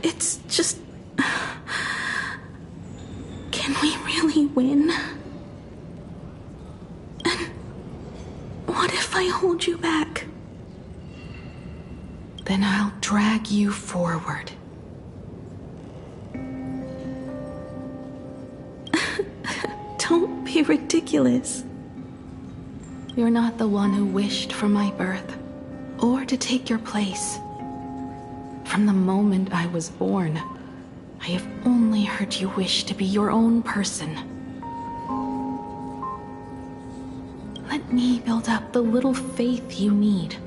It's just... Can we really win? And what if I hold you back? Then I'll drag you forward. Don't be ridiculous. You're not the one who wished for my birth, or to take your place. From the moment I was born, I have only heard you wish to be your own person. Let me build up the little faith you need.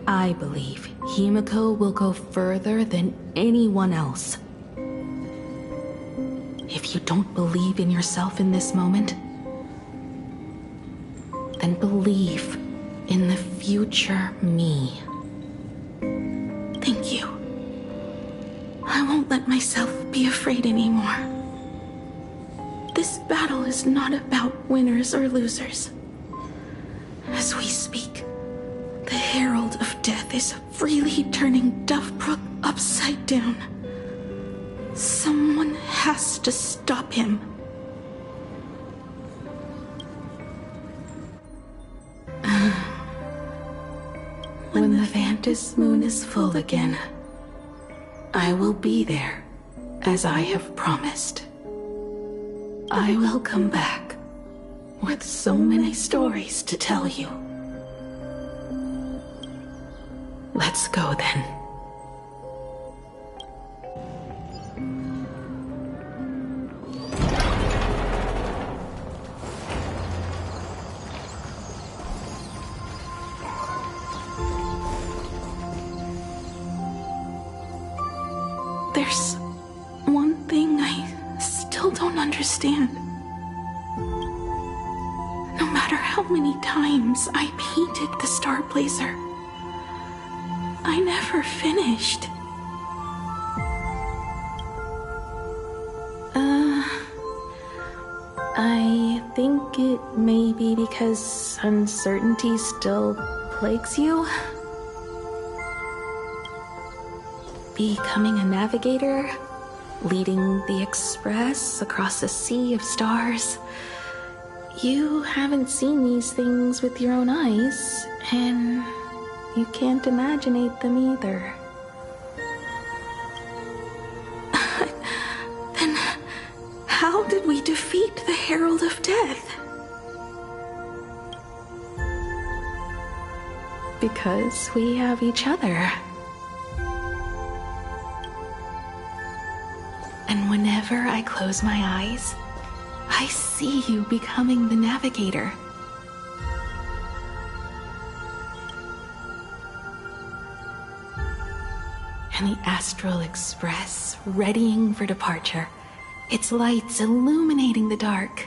I believe Himiko will go further than anyone else. If you don't believe in yourself in this moment, then believe in the future me. Thank you. I won't let myself be afraid anymore. This battle is not about winners or losers. As we speak, the Herald of Death is freely turning Duffbrook upside down. Someone has to stop him. When the Vantis moon is full again, I will be there, as I have promised. I will come back with so many stories to tell you. Let's go then. There's one thing I still don't understand. No matter how many times I painted the Star Blazer, I never finished. I think it may be because uncertainty still plagues you. Becoming a navigator, leading the Express across a sea of stars. You haven't seen these things with your own eyes, and you can't imaginate them either. Then how did we defeat the Herald of Death? Because we have each other. And whenever I close my eyes, I see you becoming the navigator. And the Astral Express readying for departure, its lights illuminating the dark.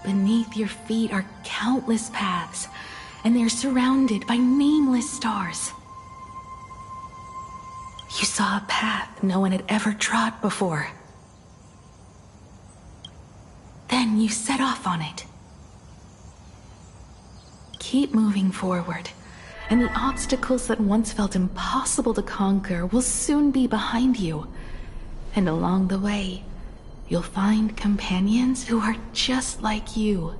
Beneath your feet are countless paths, and they're surrounded by nameless stars. You saw a path no one had ever trod before. Then you set off on it. Keep moving forward, and the obstacles that once felt impossible to conquer will soon be behind you. And along the way, you'll find companions who are just like you.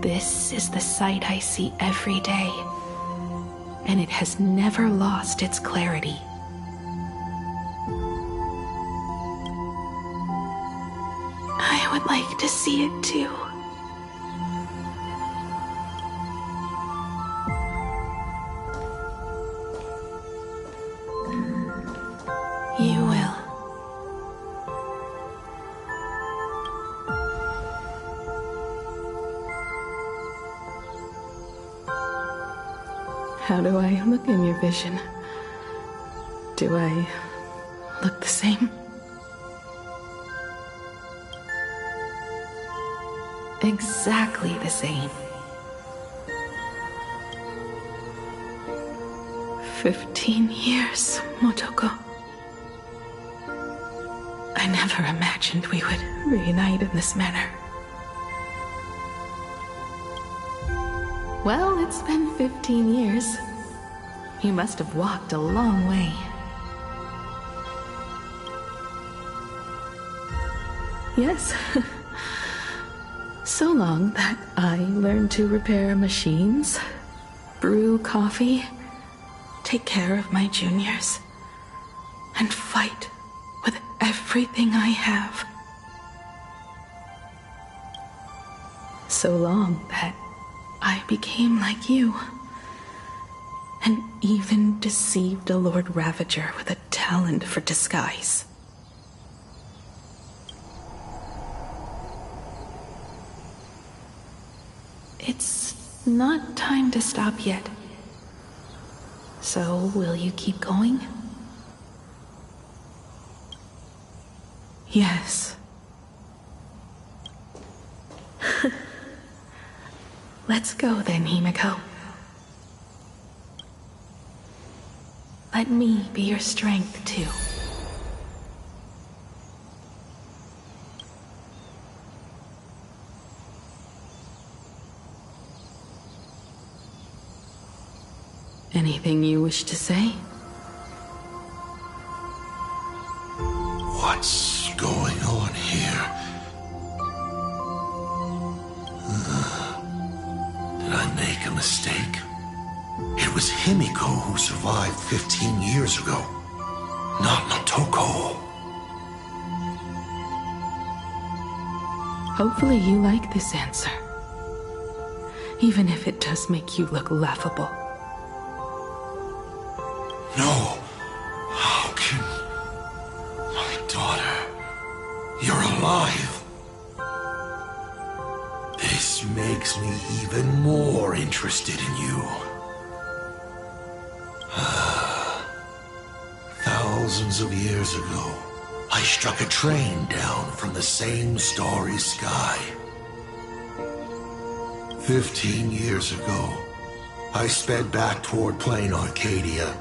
This is the sight I see every day, and it has never lost its clarity. I would like to see it too. You will. How do I look in your vision? Do I look the same? Exactly the same. 15 years, Motoko. I never imagined we would reunite in this manner. Well, it's been 15 years. You must have walked a long way. Yes. So long that I learned to repair machines, brew coffee, take care of my juniors, and fight with everything I have. So long that I became like you, and even deceived a Lord Ravager with a talent for disguise. It's not time to stop yet. So, will you keep going? Yes. Let's go then, Himiko. Let me be your strength, too. Anything you wish to say? What's going on here? Did I make a mistake? It was Himiko who survived 15 years ago, not Motoko. Hopefully you like this answer. Even if it does make you look laughable. No. How can... My daughter... You're alive. This makes me even more interested in you. Thousands of years ago, I struck a train down from the same starry sky. 15 years ago, I sped back toward Plain Arcadia,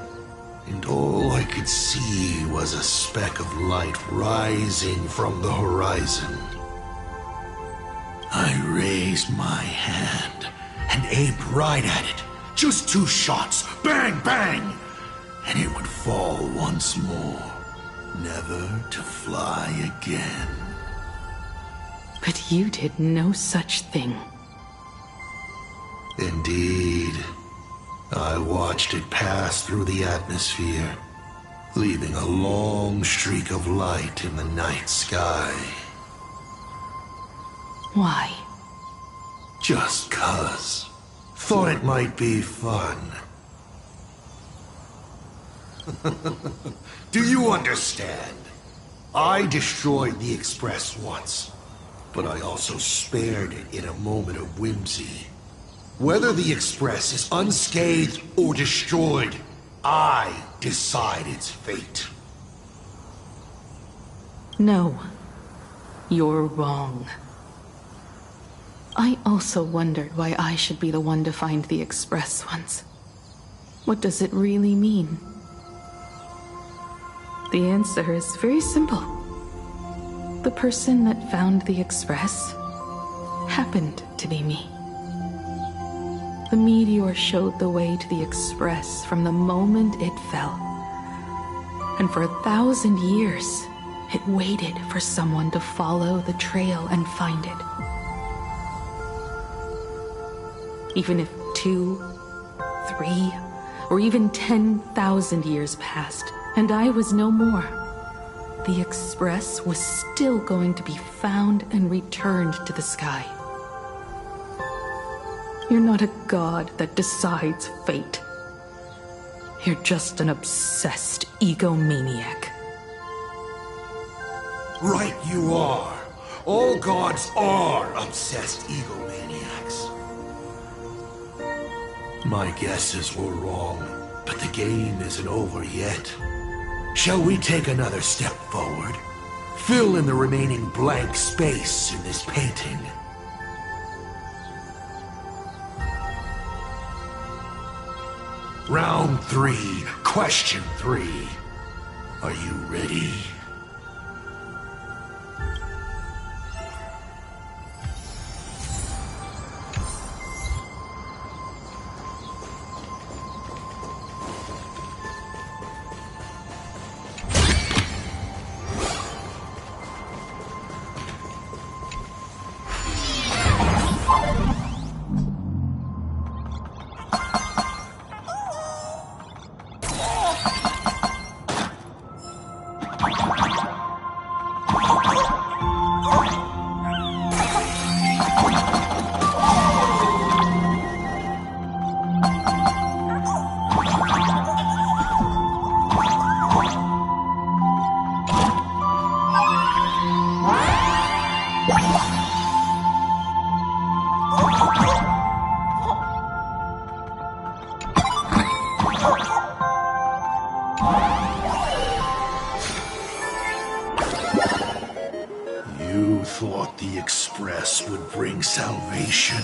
and all I could see was a speck of light rising from the horizon. I raised my hand and aimed right at it. Just 2 shots, bang, bang, and it would fall once more, never to fly again. But you did no such thing. Indeed. I watched it pass through the atmosphere, leaving a long streak of light in the night sky. Why? Just 'cause. Thought it might be fun. Do you understand? I destroyed the Express once, but I also spared it in a moment of whimsy. Whether the Express is unscathed or destroyed, I decide its fate. No. You're wrong. I also wondered why I should be the one to find the Express once. What does it really mean? The answer is very simple. The person that found the Express happened to be me. The meteor showed the way to the Express from the moment it fell. And for 1,000 years, it waited for someone to follow the trail and find it. Even if 2, 3, or even 10,000 years passed, and I was no more, the Express was still going to be found and returned to the sky. You're not a god that decides fate. You're just an obsessed egomaniac. Right you are. All gods are obsessed egomaniacs. My guesses were wrong, but the game isn't over yet. Shall we take another step forward? Fill in the remaining blank space in this painting. Round 3, question 3. Are you ready? You thought the Express would bring salvation?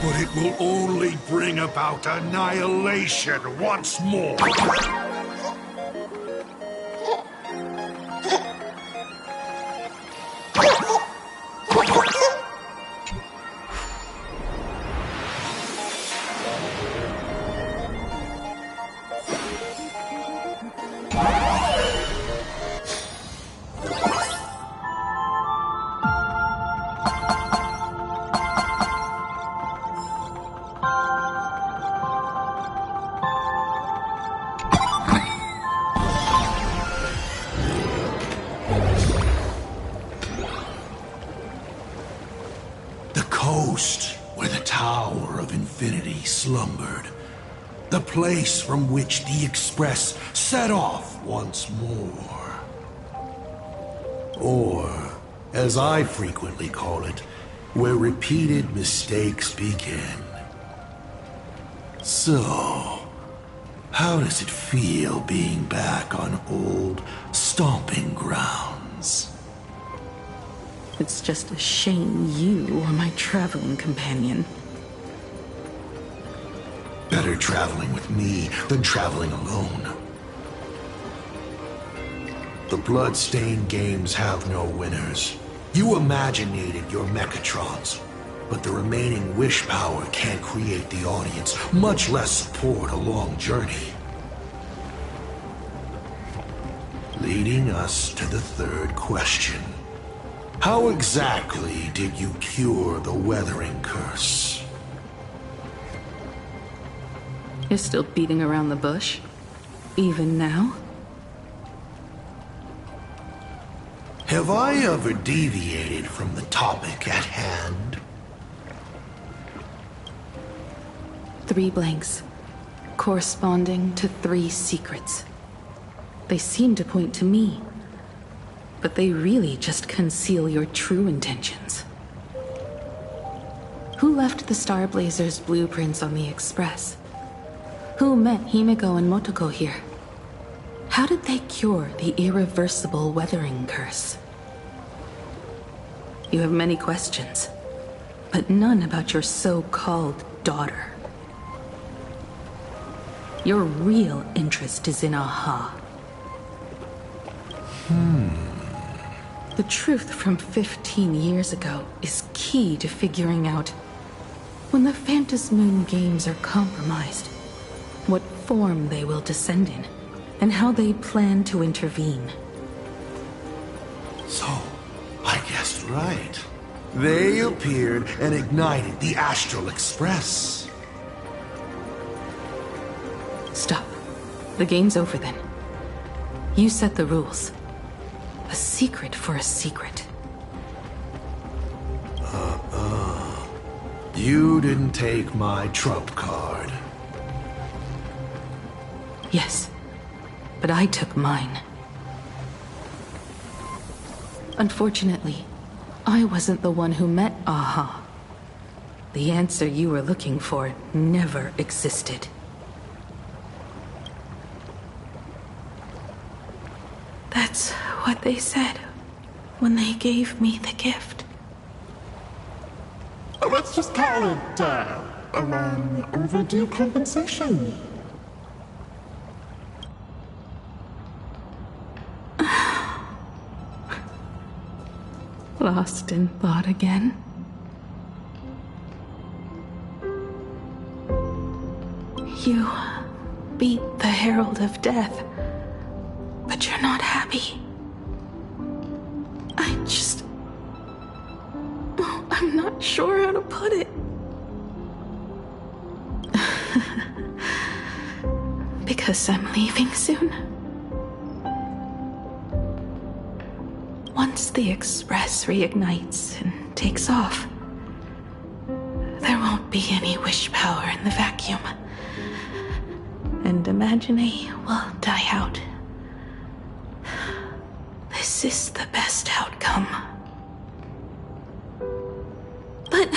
But it will only bring about annihilation once more. Where the Tower of Infinity slumbered. The place from which the Express set off once more. Or, as I frequently call it, where repeated mistakes begin. So, how does it feel being back on old stomping grounds? It's just a shame you are my traveling companion. Better traveling with me than traveling alone. The blood-stained games have no winners. You imaginated your Mechatrons, but the remaining wish power can't create the audience, much less support a long journey. Leading us to the third question. How exactly did you cure the weathering curse? You're still beating around the bush? Even now? Have I ever deviated from the topic at hand? 3 blanks, corresponding to 3 secrets. They seem to point to me. But they really just conceal your true intentions. Who left the Star Blazer's blueprints on the Express? Who met Himeko and Motoko here? How did they cure the irreversible weathering curse? You have many questions, but none about your so-called daughter. Your real interest is in Aha. The truth from 15 years ago is key to figuring out when the Phantasmoon games are compromised, what form they will descend in, and how they plan to intervene. So, I guessed right. They appeared and ignited the Astral Express. Stop. The game's over then. You set the rules. A secret for a secret. You didn't take my trump card. Yes, but I took mine. Unfortunately, I wasn't the one who met Aha. The answer you were looking for never existed. That's what they said when they gave me the gift. Let's just call it, a long overdue compensation. Lost in thought again? You beat the Herald of Death, but you're not happy. I'm not sure how to put it. Because I'm leaving soon. Once the Express reignites and takes off, there be any wish power in the vacuum. And Imagine will die out. This is the best outcome. But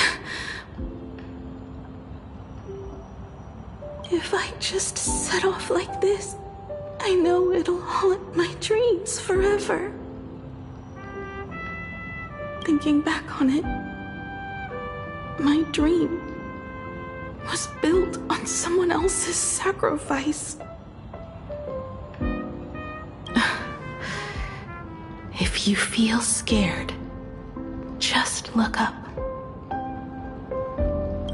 if I just set off like this, I know it'll haunt my dreams forever. Thinking back on it, my dream was built on someone else's sacrifice. If you feel scared, just look up.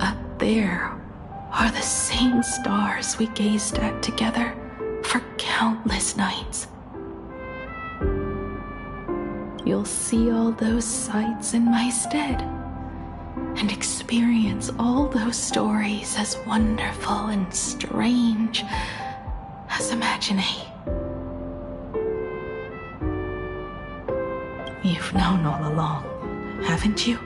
Up there are the same stars we gazed at together for countless nights. You'll see all those sights in my stead, and experience all those stories as wonderful and strange as Imagine. You've known all along, haven't you?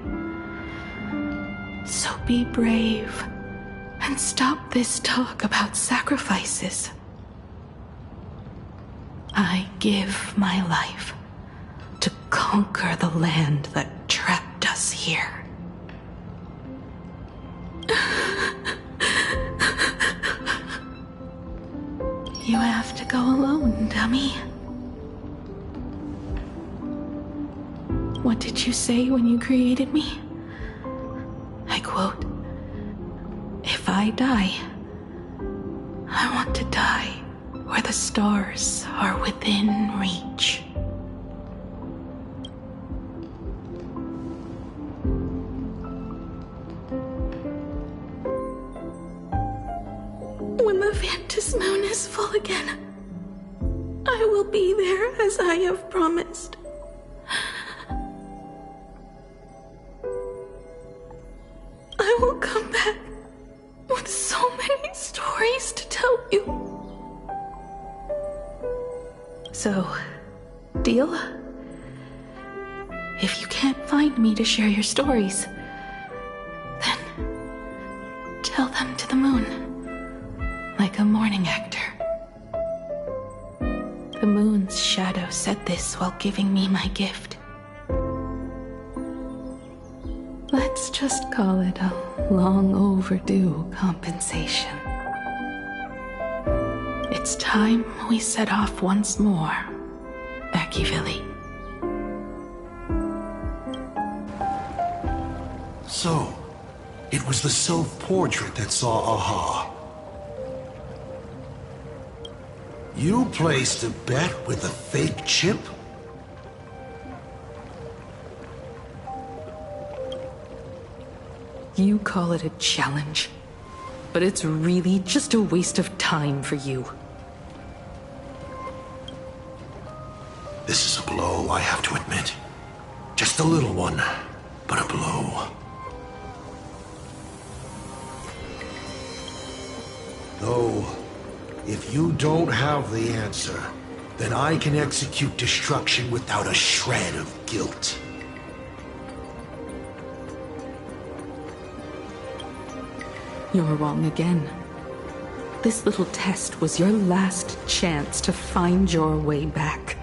So be brave and stop this talk about sacrifices. I give my life to conquer the land that trapped us here. You have to go alone, dummy. What did you say when you created me? I quote, "If I die, I want to die where the stars are within reach." When the Ventus moon is full again, I will be there as I have promised. I will come back with so many stories to tell you. So, deal? If you can't find me to share your stories, then tell them to the moon, like a morning actor. The moon's shadow said this while giving me my gift. Let's just call it a long overdue compensation. It's time we set off once more, Akivili. So, it was the self-portrait that saw Aha. You placed a bet with a fake chip? You call it a challenge, but it's really just a waste of time for you. This is a blow, I have to admit. Just a little one, but a blow. Though, if you don't have the answer, then I can execute destruction without a shred of guilt. You're wrong again. This little test was your last chance to find your way back.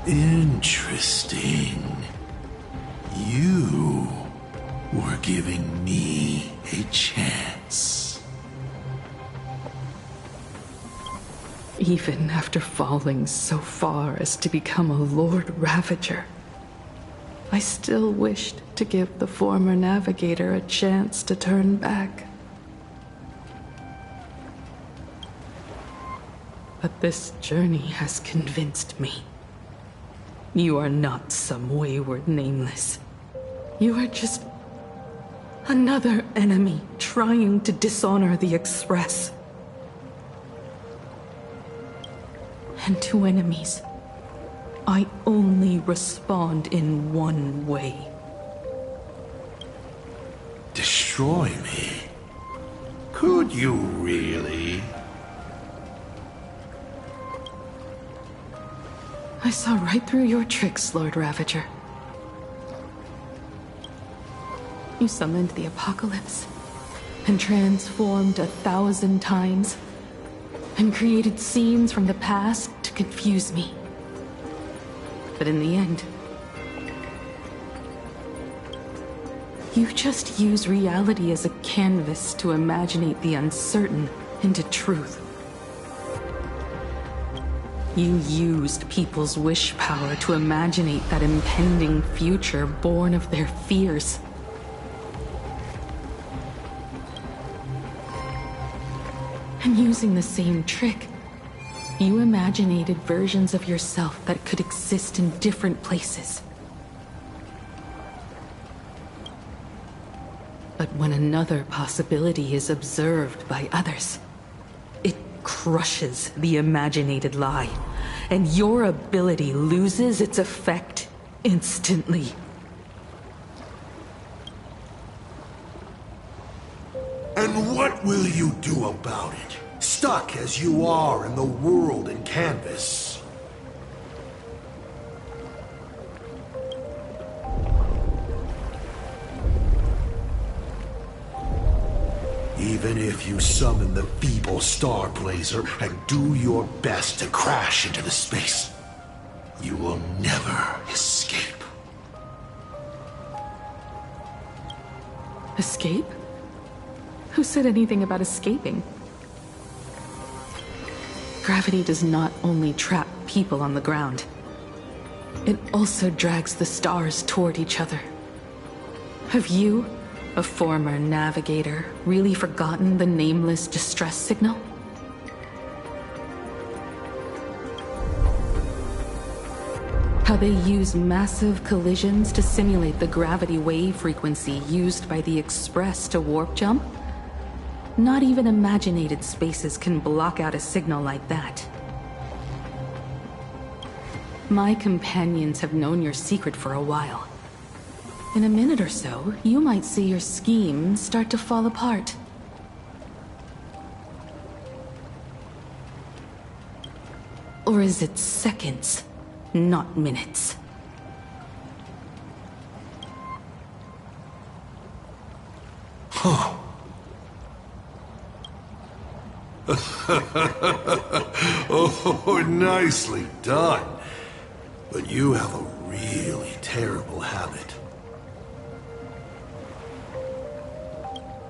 Interesting. You were giving me a chance. Even after falling so far as to become a Lord Ravager, I still wished to give the former navigator a chance to turn back. But this journey has convinced me. You are not some wayward nameless. You are just another enemy trying to dishonor the Express. And to enemies, I only respond in one way. Destroy me? Could you really? I saw right through your tricks, Lord Ravager. You summoned the apocalypse, and transformed 1,000 times, and created scenes from the past to confuse me. But in the end, you just use reality as a canvas to imaginate the uncertain into truth. You used people's wish power to imaginate that impending future born of their fears. And using the same trick, you imaginated versions of yourself that could exist in different places. But when another possibility is observed by others, it crushes the imaginated lie, and your ability loses its effect instantly. And what will you do about it? Stuck as you are in the world in canvas. Even if you summon the feeble Star Blazer and do your best to crash into the space, you will never escape. Escape? Who said anything about escaping? Gravity does not only trap people on the ground, it also drags the stars toward each other. Have you, a former navigator, really forgotten the nameless distress signal? How they use massive collisions to simulate the gravity wave frequency used by the Express to warp jump? Not even imaginated spaces can block out a signal like that. My companions have known your secret for a while. In a minute or so, you might see your scheme start to fall apart. Or is it seconds, not minutes? Huh. Oh, nicely done. But you have a really terrible habit.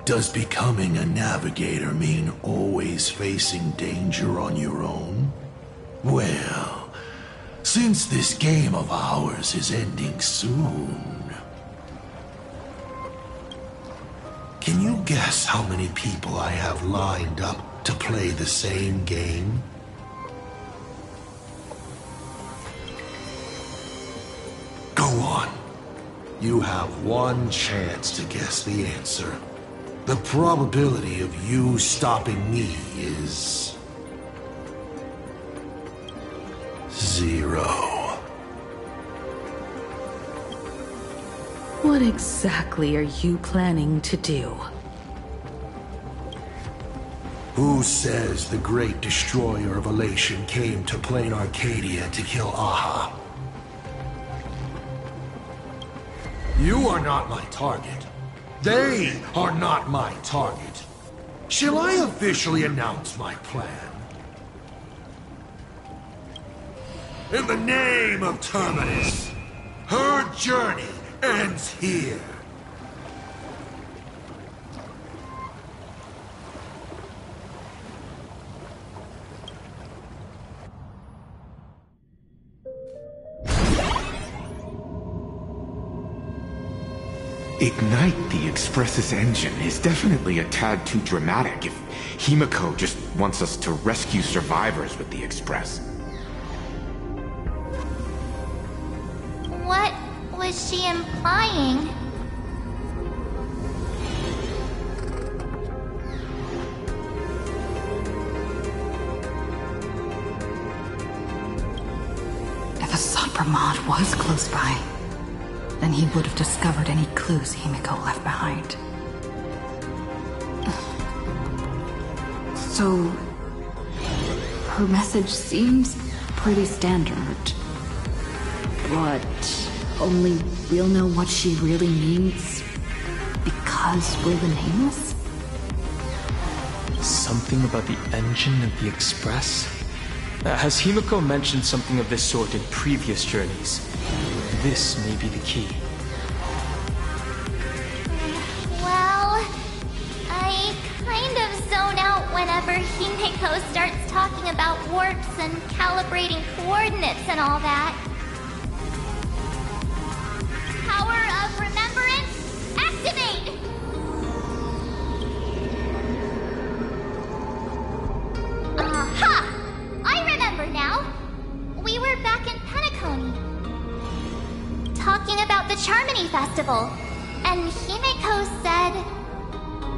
Does becoming a navigator mean always facing danger on your own? Well, since this game of ours is ending soon, can you guess how many people I have lined up to play the same game? Go on. You have one chance to guess the answer. The probability of you stopping me is 0. What exactly are you planning to do? Who says the great destroyer of Elation came to plain Arcadia to kill Aha? You are not my target. They are not my target. Shall I officially announce my plan? In the name of Terminus, her journey ends here. Ignite the Express's engine is definitely a tad too dramatic if Himiko just wants us to rescue survivors with the Express. What was she implying? If a Sopramod was close by, then he would have discovered any clues Himiko left behind. So, her message seems pretty standard, but only we'll know what she really means Because we're the Nameless? Something about the engine of the Express? Has Himiko mentioned something of this sort in previous journeys? This may be the key. Well, I kind of zone out whenever Himiko starts talking about warps and calibrating coordinates and all that. Power of Remembrance, activate! Aha! I remember now. We were back in Penacony, talking about the Charmony Festival, and Himiko said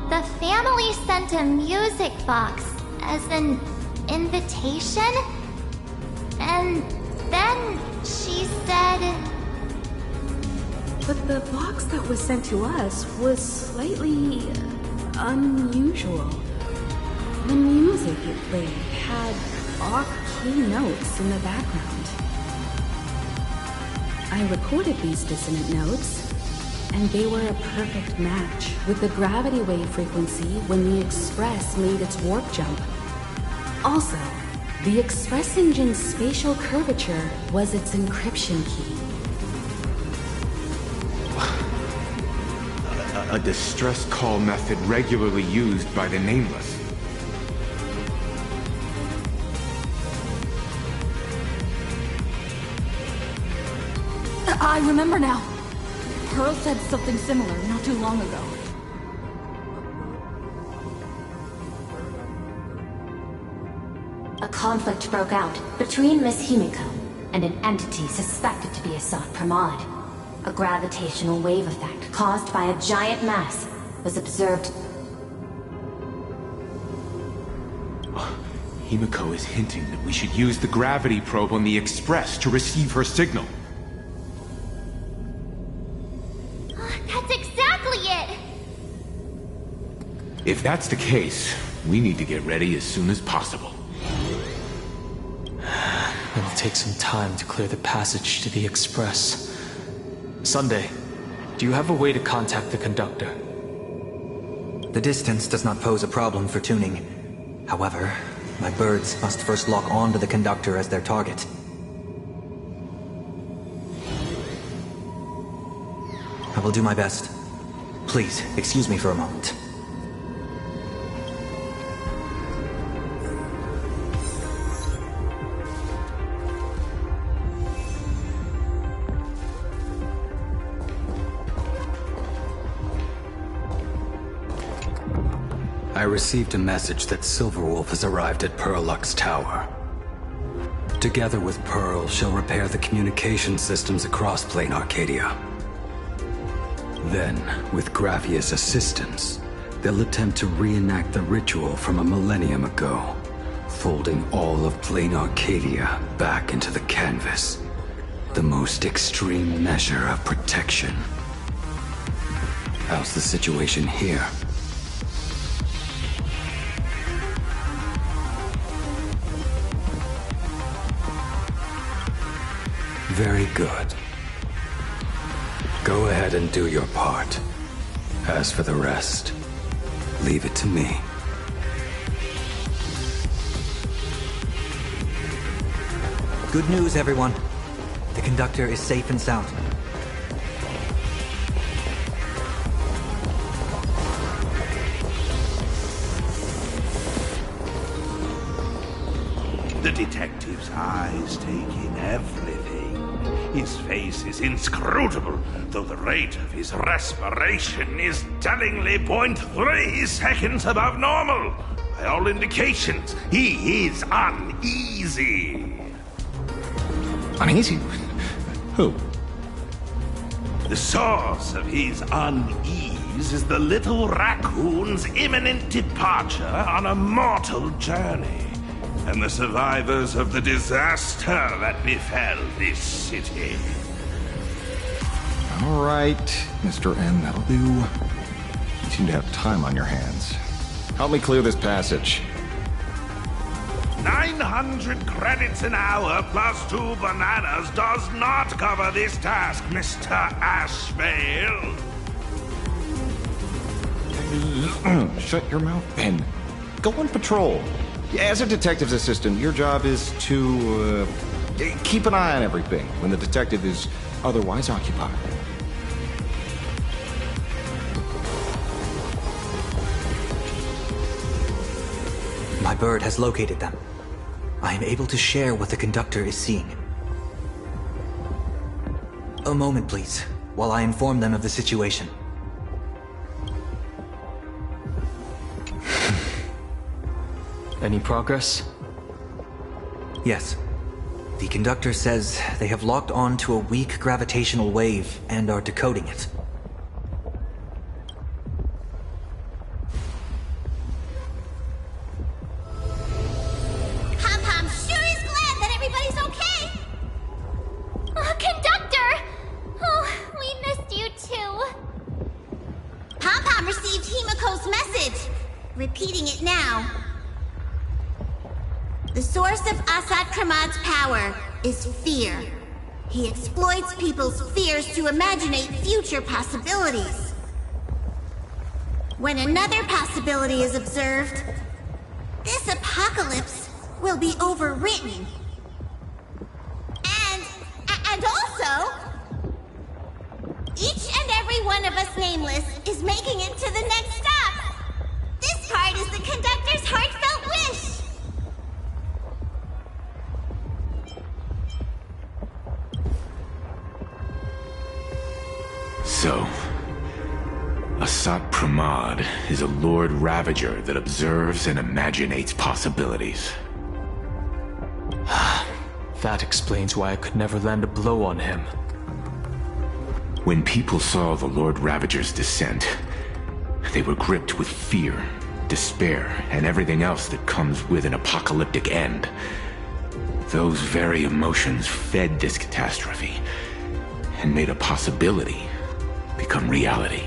the family sent a music box as an invitation, and then she said... But the box that was sent to us was slightly unusual. The music it played had off-key notes in the background. I recorded these dissonant notes, and they were a perfect match with the gravity wave frequency when the Express made its warp jump. Also, the Express engine's spatial curvature was its encryption key. A distress call method regularly used by the Nameless. I remember now. Pearl said something similar not too long ago. A conflict broke out between Miss Himiko and an entity suspected to be Asat Pramod. A gravitational wave effect caused by a giant mass was observed. Himiko is hinting that we should use the gravity probe on the Express to receive her signal. That's exactly it! If that's the case, we need to get ready as soon as possible. It'll take some time to clear the passage to the Express. Sunday, do you have a way to contact the conductor? The distance does not pose a problem for tuning. However, my birds must first lock on to the conductor as their target. I will do my best. Please, excuse me for a moment. I received a message that Silverwolf has arrived at Pearlux Tower. Together with Pearl, she'll repair the communication systems across Plane Arcadia. Then, with Graphia's assistance, they'll attempt to reenact the ritual from a millennium ago, folding all of Plane Arcadia back into the canvas. The most extreme measure of protection. How's the situation here? Very good. Go ahead and do your part. As for the rest, leave it to me. Good news, everyone. The conductor is safe and sound. The detective's eyes take in everything. His face is inscrutable, though the rate of his respiration is tellingly 0.3 seconds above normal. By all indications, he is uneasy. Uneasy? Who? The source of his unease is the little raccoon's imminent departure on a mortal journey, and the survivors of the disaster that befell this city. All right, Mr. M, that'll do. You seem to have time on your hands. Help me clear this passage. 900 credits an hour plus 2 bananas does not cover this task, Mr. Ashvale. Shut your mouth, Ben. Go on patrol. As a detective's assistant, your job is to, keep an eye on everything when the detective is otherwise occupied. My bird has located them. I am able to share what the conductor is seeing. A moment, please, while I inform them of the situation. Any progress? Yes. The conductor says they have locked on to a weak gravitational wave and are decoding it. Pom-Pom sure is glad that everybody's okay! Conductor! Oh, we missed you too. Pom-Pom received Himiko's message. Repeating it now. The source of Asad Kramad's power is fear. He exploits people's fears to imaginate future possibilities. When another possibility is observed, this apocalypse will be overwritten. And also, each and every one of us nameless is making it to the next stop. This part is the conductor's heartfelt wish. So, Asat Pramad is a Lord Ravager that observes and imaginates possibilities. That explains why I could never land a blow on him. When people saw the Lord Ravager's descent, they were gripped with fear, despair, and everything else that comes with an apocalyptic end. Those very emotions fed this catastrophe, and made a possibility become reality.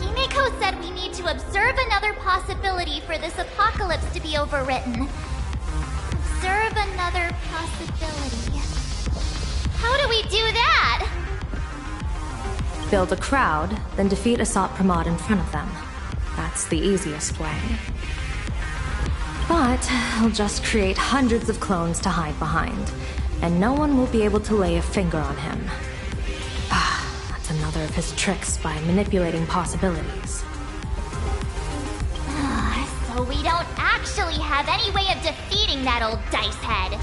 Himiko said we need to observe another possibility for this apocalypse to be overwritten. Observe another possibility. How do we do that? Build a crowd, then defeat Asat Pramad in front of them. That's the easiest way. But I'll just create hundreds of clones to hide behind, and no one will be able to lay a finger on him. That's another of his tricks by manipulating possibilities. So we don't actually have any way of defeating that old dice head.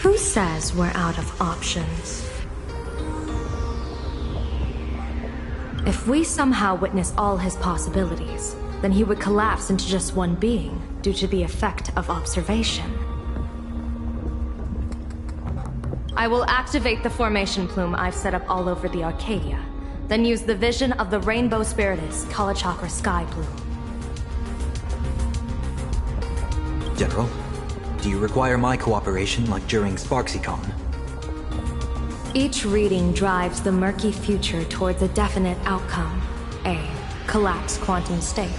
Who says we're out of options? If we somehow witness all his possibilities, then he would collapse into just one being due to the effect of observation. I will activate the formation plume I've set up all over the Arcadia, then use the vision of the Rainbow Spiritus Kalachakra Sky Plume. General, do you require my cooperation like during SparksyCon? Each reading drives the murky future towards a definite outcome, a collapsed quantum state,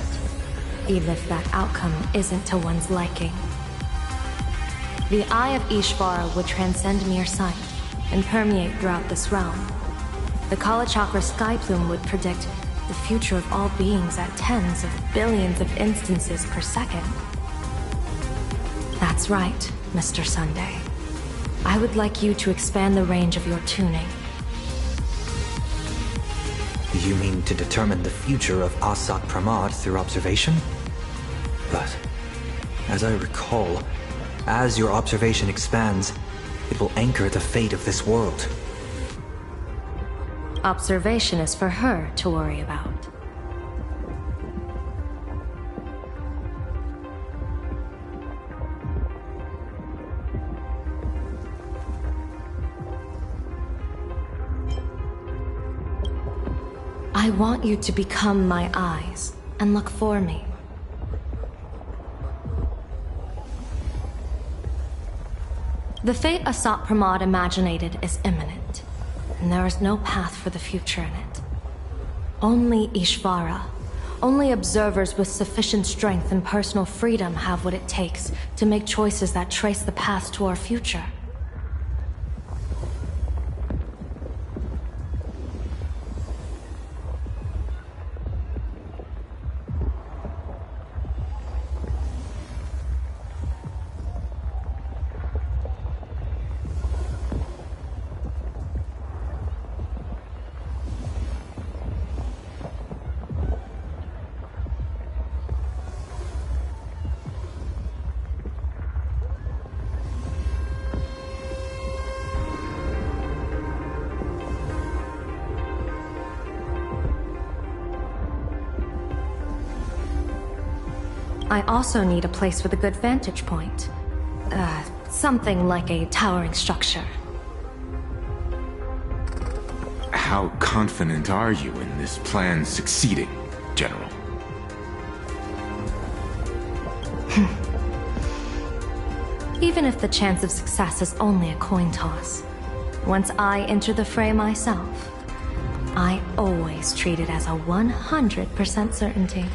even if that outcome isn't to one's liking. The Eye of Ishvara would transcend mere sight and permeate throughout this realm. The Kalachakra Sky Plume would predict the future of all beings at tens of billions of instances per second. That's right, Mr. Sunday. I would like you to expand the range of your tuning. You mean to determine the future of Asat Pramad through observation? But, as I recall, as your observation expands, it will anchor the fate of this world. Observation is for her to worry about. I want you to become my eyes and look for me. The fate Asat Pramad imaginated is imminent, and there is no path for the future in it. Only Ishvara, only observers with sufficient strength and personal freedom have what it takes to make choices that trace the path to our future. I also need a place with a good vantage point. Something like a towering structure. How confident are you in this plan succeeding, General? Even if the chance of success is only a coin toss, once I enter the fray myself, I always treat it as a 100% certainty.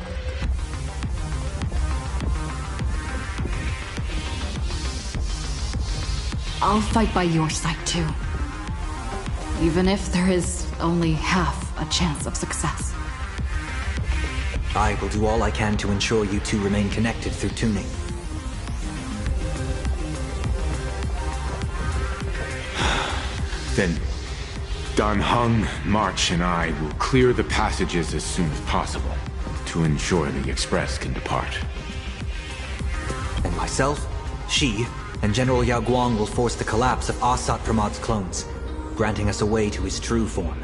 I'll fight by your side too. Even if there is only half a chance of success. I will do all I can to ensure you two remain connected through tuning. Then Dan Heng, March, and I will clear the passages as soon as possible to ensure the Express can depart. And myself, Shi, and General Yao Guang will force the collapse of Asat Pramad's clones, granting us a way to his true form.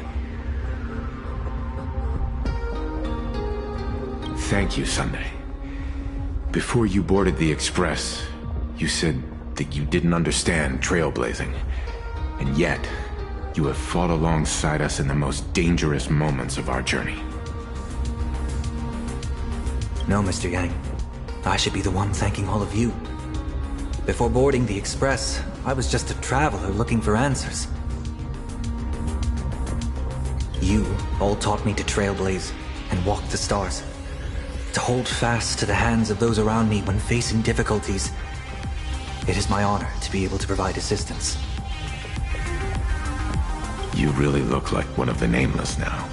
Thank you, Sunday. Before you boarded the Express, you said that you didn't understand trailblazing. And yet, you have fought alongside us in the most dangerous moments of our journey. No, Mr. Yang. I should be the one thanking all of you. Before boarding the Express, I was just a traveler looking for answers. You all taught me to trailblaze and walk the stars. To hold fast to the hands of those around me when facing difficulties. It is my honor to be able to provide assistance. You really look like one of the Nameless now.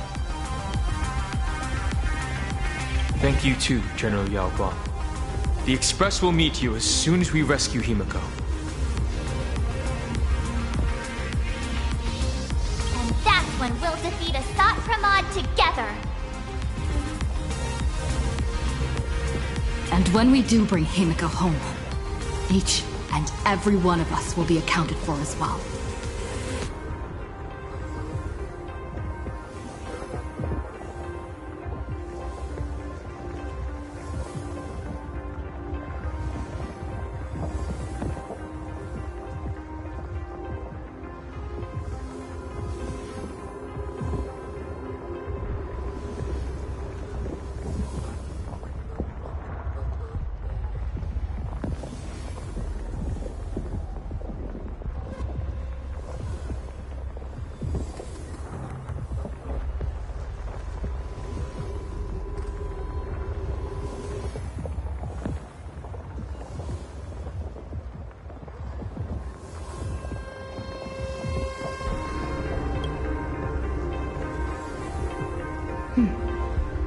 Thank you too, General Yao Guang. The Express will meet you as soon as we rescue Himiko. And that's when we'll defeat Asat Pramod together. And when we do bring Himiko home, each and every one of us will be accounted for as well.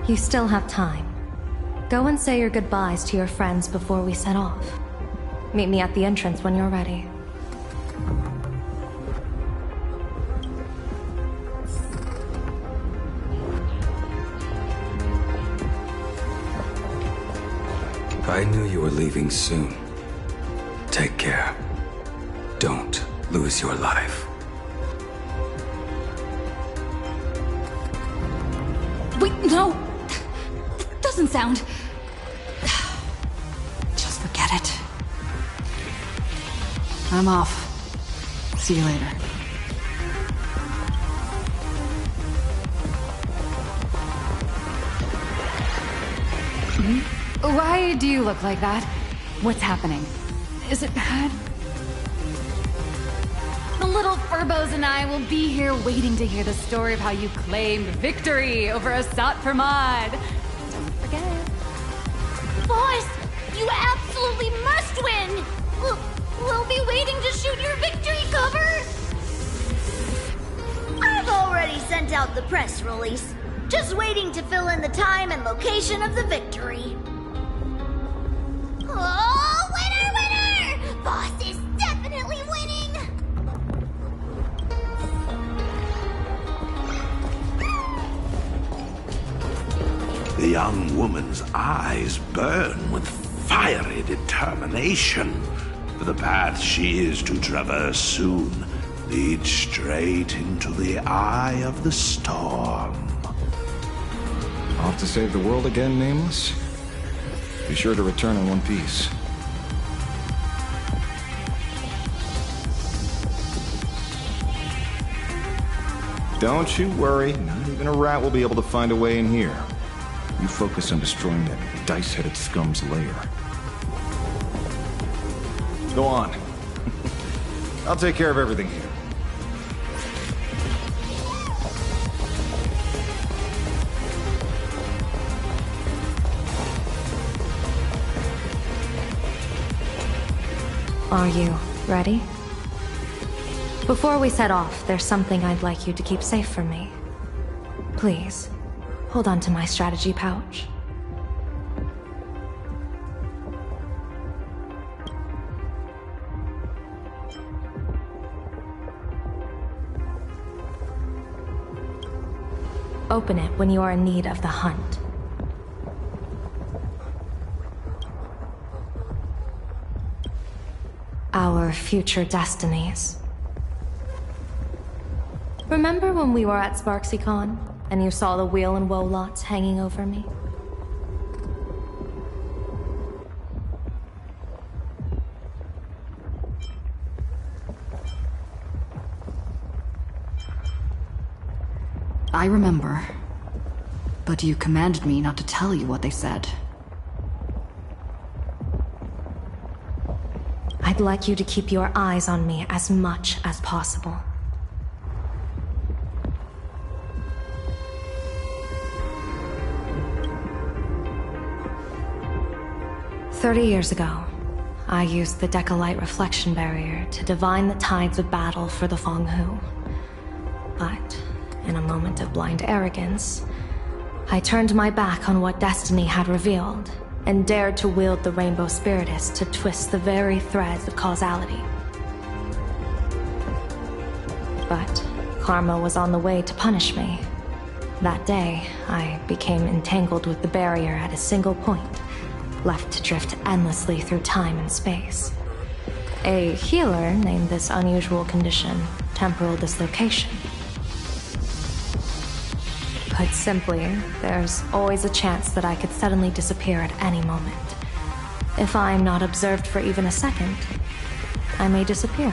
You still have time. Go and say your goodbyes to your friends before we set off. Meet me at the entrance when you're ready. I knew you were leaving soon. Take care. Don't lose your life. Wait, no! That doesn't sound... Just forget it. I'm off. See you later. Why do you look like that? What's happening? Is it bad? The little Furbos and I will be here waiting to hear the story of how you claimed victory over Asat Pramod. Don't forget. Boss, you absolutely must win! We'll be waiting to shoot your victory cover! I've already sent out the press release. Just waiting to fill in the time and location of the victory. Oh, winner, winner! Boss is definitely winning! The young woman's eyes burn with fiery determination, for the path she is to traverse soon leads straight into the eye of the storm. Off to save the world again, Nameless? Be sure to return in one piece. Don't you worry, not even a rat will be able to find a way in here. You focus on destroying that dice-headed scum's lair. Go on. I'll take care of everything here. Are you ready? Before we set off, there's something I'd like you to keep safe from me. Please, hold on to my strategy pouch. Open it when you are in need of the hunt. Our future destinies. Remember when we were at SparksyCon, and you saw the wheel and woe lots hanging over me? I remember. But you commanded me not to tell you what they said. I'd like you to keep your eyes on me as much as possible. "30 years ago, I used the Decalite reflection barrier to divine the tides of battle for the Fonghu. But, in a moment of blind arrogance, I turned my back on what destiny had revealed, and dared to wield the Rainbow Spiritus to twist the very threads of causality. But karma was on the way to punish me. That day, I became entangled with the barrier at a single point, left to drift endlessly through time and space. A healer named this unusual condition temporal dislocation. Put simply, there's always a chance that I could suddenly disappear at any moment. If I'm not observed for even a second, I may disappear.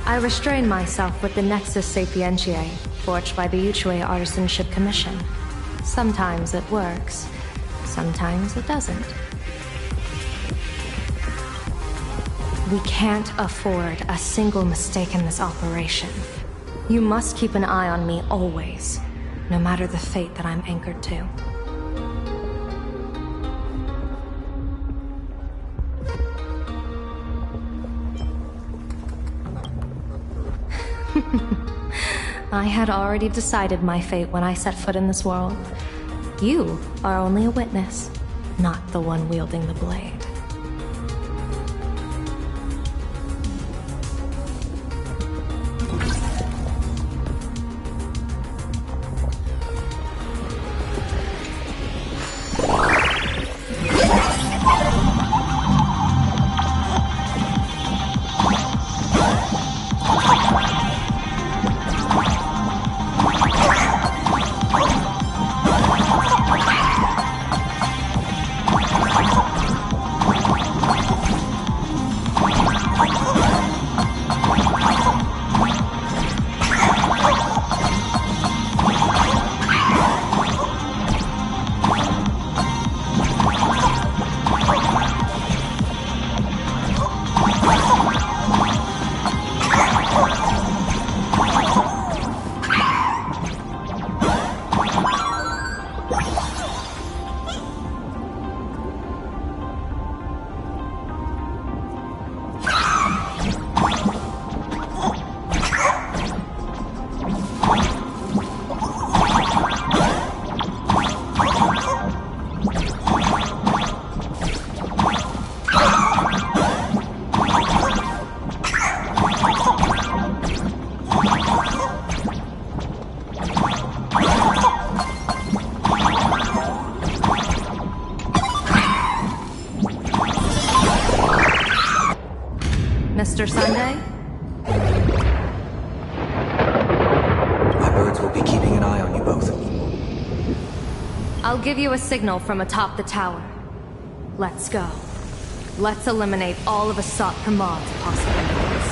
I restrain myself with the Nexus Sapientiae, forged by the Yuchue Artisanship Commission. Sometimes it works, sometimes it doesn't. We can't afford a single mistake in this operation. You must keep an eye on me always, no matter the fate that I'm anchored to. I had already decided my fate when I set foot in this world. You are only a witness, not the one wielding the blade. Mr. Sunday? My birds will be keeping an eye on you both. I'll give you a signal from atop the tower. Let's go. Let's eliminate all of Asat Pramad's possibilities.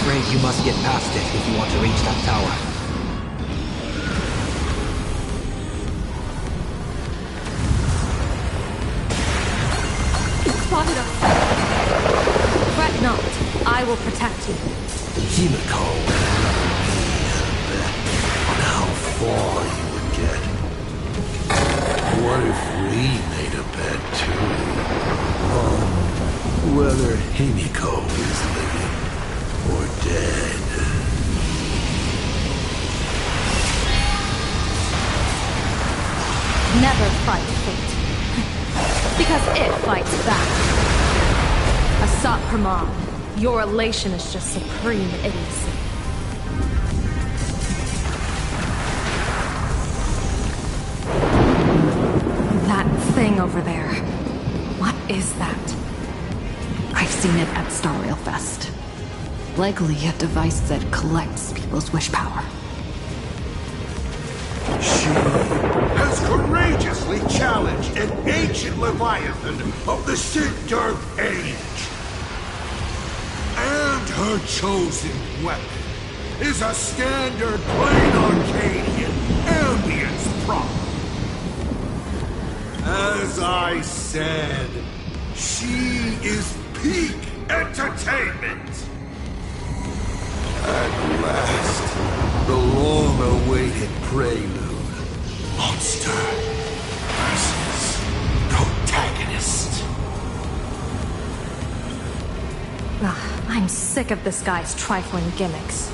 Afraid you must get past it if you want to reach that tower. Spotted us! Fret not. I will protect you. Himiko, on how far you would get. What if we made a bet too? On whether Himiko is living or dead. Never fight fate. Because it fights back. Asat Pramad, your elation is just supreme idiocy. That thing over there. What is that? I've seen it at Star Rail Fest. Likely a device that collects people's wish power. She has courageously challenged an ancient Leviathan of the Center Age. And her chosen weapon is a standard plain Arcadian ambience prop. As I said, she is peak entertainment. At last, the long-awaited prelude. Monster versus protagonist. Ugh, I'm sick of this guy's trifling gimmicks.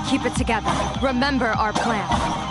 Keep it together. Remember our plan.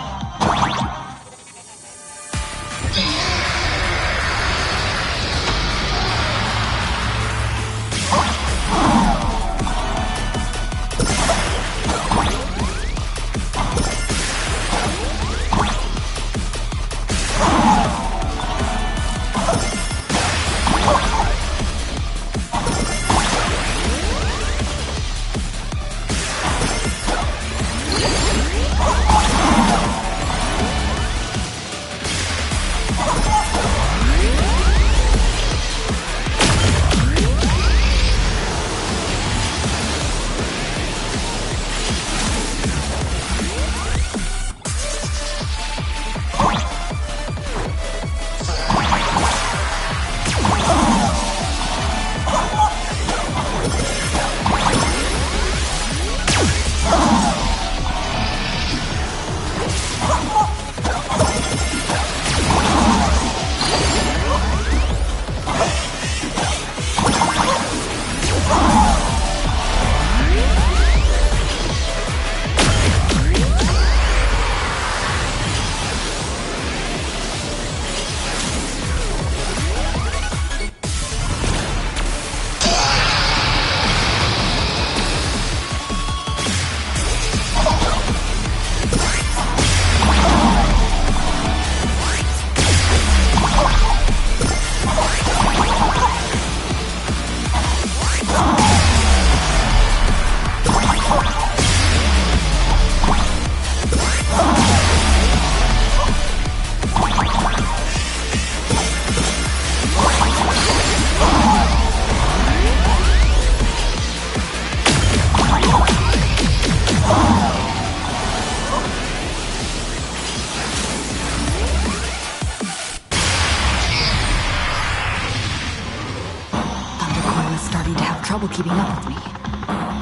Trouble keeping up with me.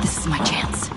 This is my chance.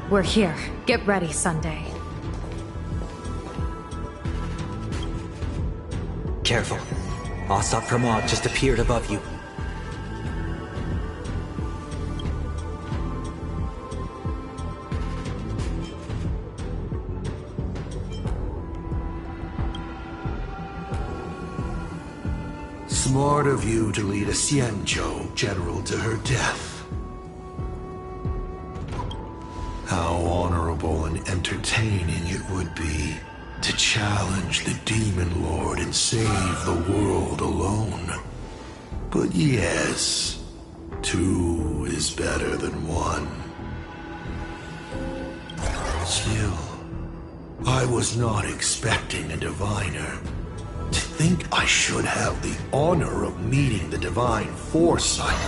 We're here. Get ready, Sunday. Careful. Asat Pramod just appeared above you. Smart of you to lead a Xianzhou general to her death. How honorable and entertaining it would be to challenge the Demon Lord and save the world alone. But yes, two is better than one. Still, I was not expecting a diviner. To think I should have the honor of meeting the divine foresight,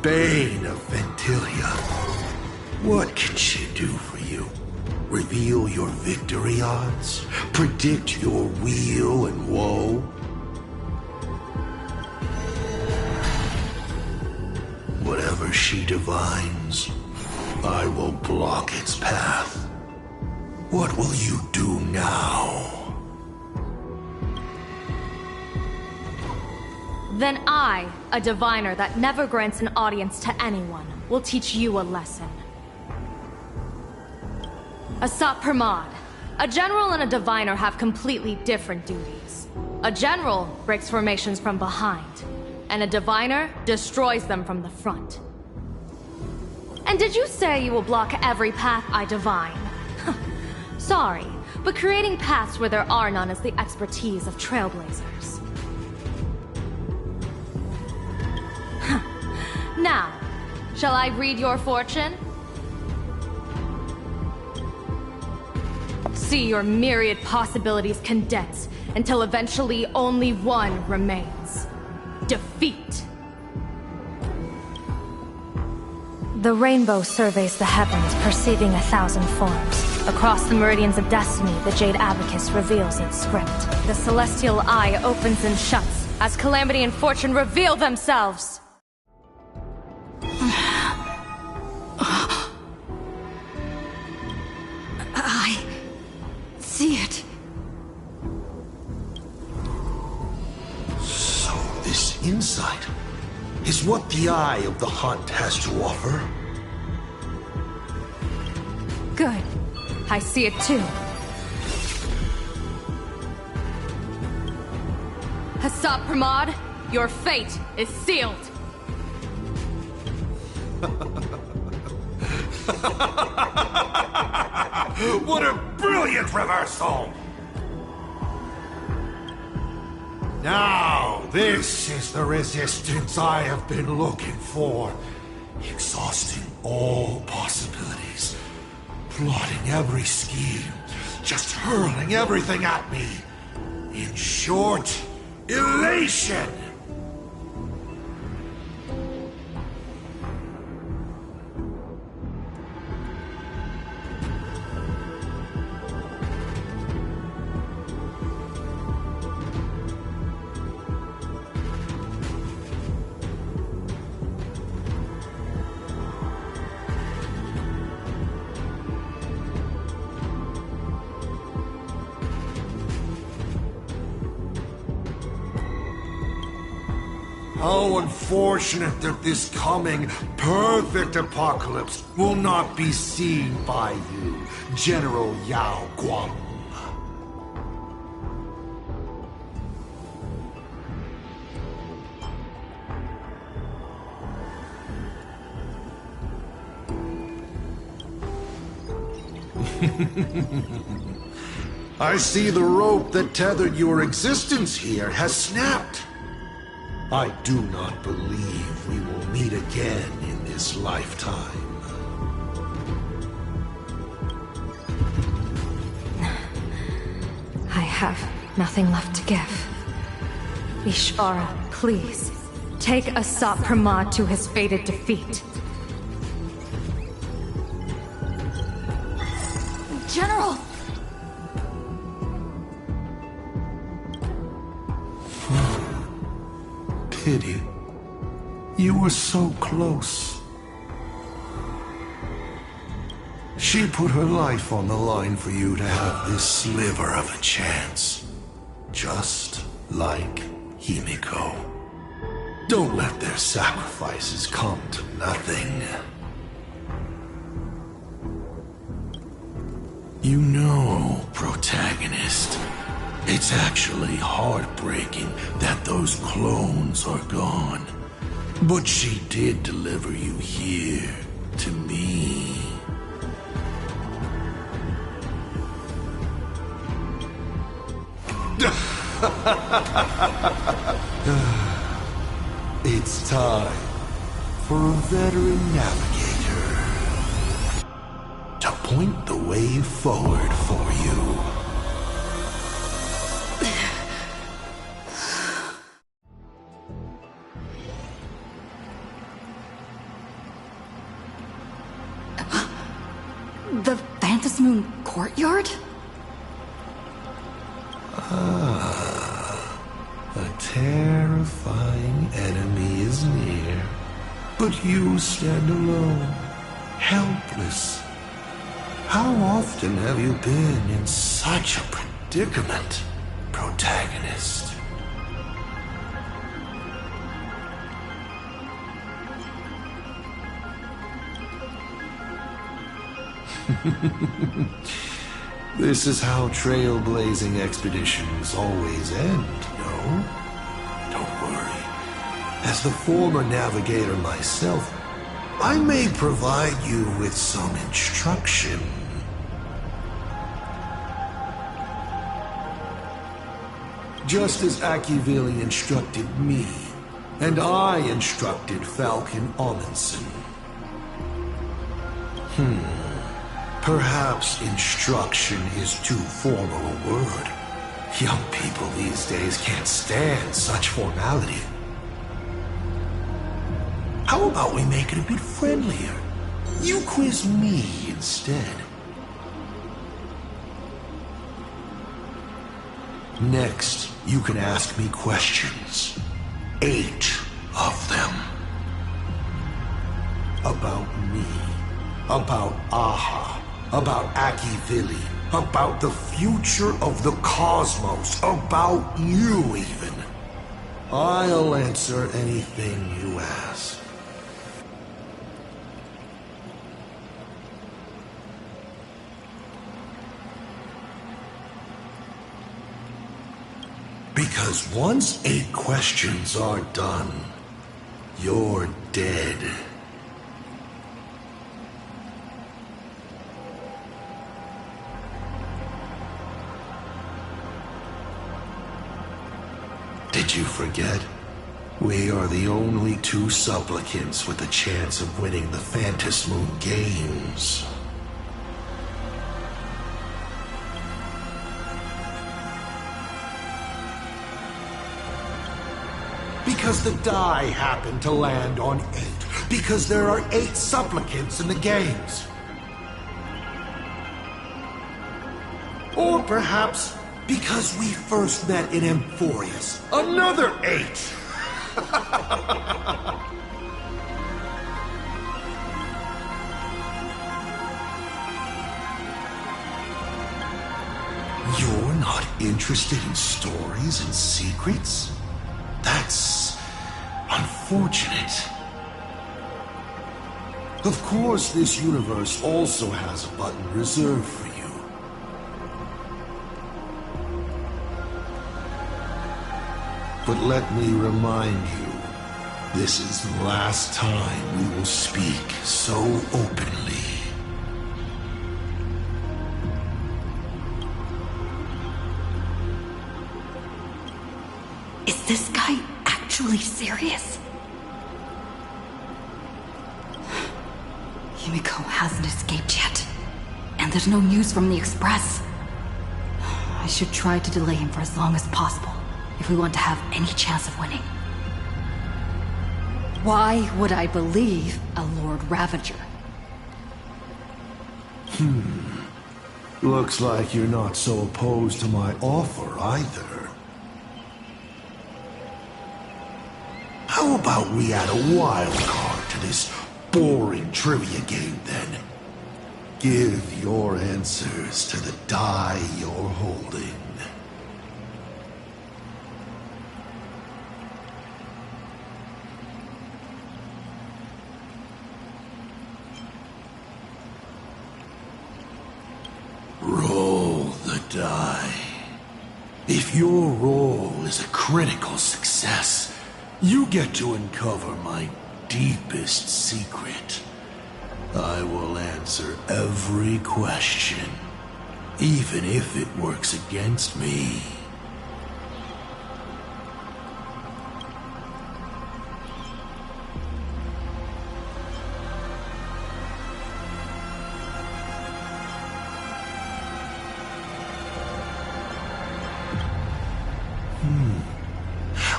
Bane of Ventilia. What can she do for you? Reveal your victory odds? Predict your weal and woe? Whatever she divines, I will block its path. What will you do now? Then I, a diviner that never grants an audience to anyone, will teach you a lesson. Asat Pramod. A general and a diviner have completely different duties. A general breaks formations from behind, and a diviner destroys them from the front. And did you say you will block every path I divine? Sorry, but creating paths where there are none is the expertise of trailblazers. Now, shall I read your fortune? See your myriad possibilities condense until eventually only one remains. Defeat. The rainbow surveys the heavens, perceiving 1,000 forms. Across the meridians of destiny, the Jade Abacus reveals its script. The celestial eye opens and shuts as calamity and fortune reveal themselves. I see it. So this insight is what the Eye of the Hunt has to offer. Good. I see it too. Asat Pramod, your fate is sealed. What a brilliant reversal! Now, this is the resistance I have been looking for. Exhausting all possibilities. Plotting every scheme. Just hurling everything at me. In short, elation! How unfortunate that this coming perfect apocalypse will not be seen by you, General Yao Guang. I see the rope that tethered your existence here has snapped. I do not believe we will meet again in this lifetime. I have nothing left to give. Ishvara, please, take Asat Pramod to his fated defeat. General! Pity. You were so close. She put her life on the line for you to have this sliver of a chance. Just like Himiko. Don't let their sacrifices come to nothing. You know, protagonist, it's actually heartbreaking that those clones are gone. But she did deliver you here to me. It's time for a veteran navigator to point the way forward for you. The Phantasmoon courtyard? A terrifying enemy is near, but you stand alone, helpless. How often have you been in such a predicament, protagonist? This is how trailblazing expeditions always end, no? Don't worry. As the former navigator myself, I may provide you with some instruction. Just as Akivili instructed me, and I instructed Falcon Amundsen. Perhaps instruction is too formal a word. Young people these days can't stand such formality. How about we make it a bit friendlier? You quiz me instead. Next, you can ask me questions. 8 of them. About me. About Aha. About Akivili. About the future of the cosmos. About you, even. I'll answer anything you ask. Because once 8 questions are done, you're dead. Did you forget? We are the only 2 supplicants with a chance of winning the Phantasmoon Games. Because the die happened to land on 8. Because there are 8 supplicants in the games. Or perhaps because we first met in Amphorius. Another 8! You're not interested in stories and secrets? That's unfortunate. Of course, this universe also has a button reserved for you. But let me remind you, this is the last time we will speak so openly. Is this guy actually serious? Himiko hasn't escaped yet. And there's no news from the Express. I should try to delay him for as long as possible, if we want to have any chance of winning. Why would I believe a Lord Ravager? Looks like you're not so opposed to my offer either. How about we add a wild card to this boring trivia game then? Give your answers to the die you're holding. Roll the die. If your roll is a critical success, you get to uncover my deepest secret. I will answer every question, even if it works against me.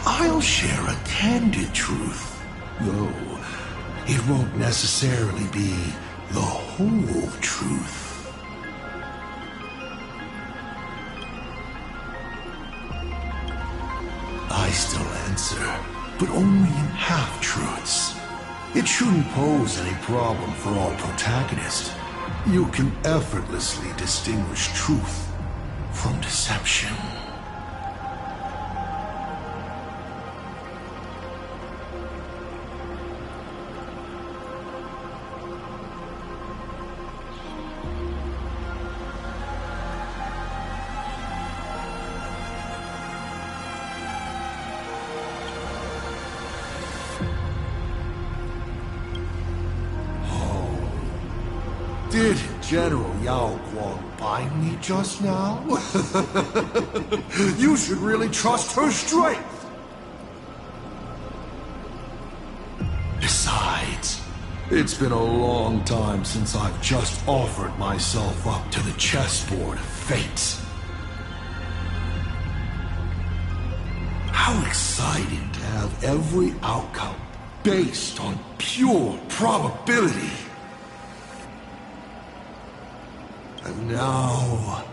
I'll share a candid truth, though it won't necessarily be the whole truth. I still answer, but only in half-truths. It shouldn't pose any problem for our protagonist. You can effortlessly distinguish truth from deception. Did General Yao Guang bind me just now? You should really trust her strength! Besides, it's been a long time since I've just offered myself up to the chessboard of fate. How exciting to have every outcome based on pure probability. And now,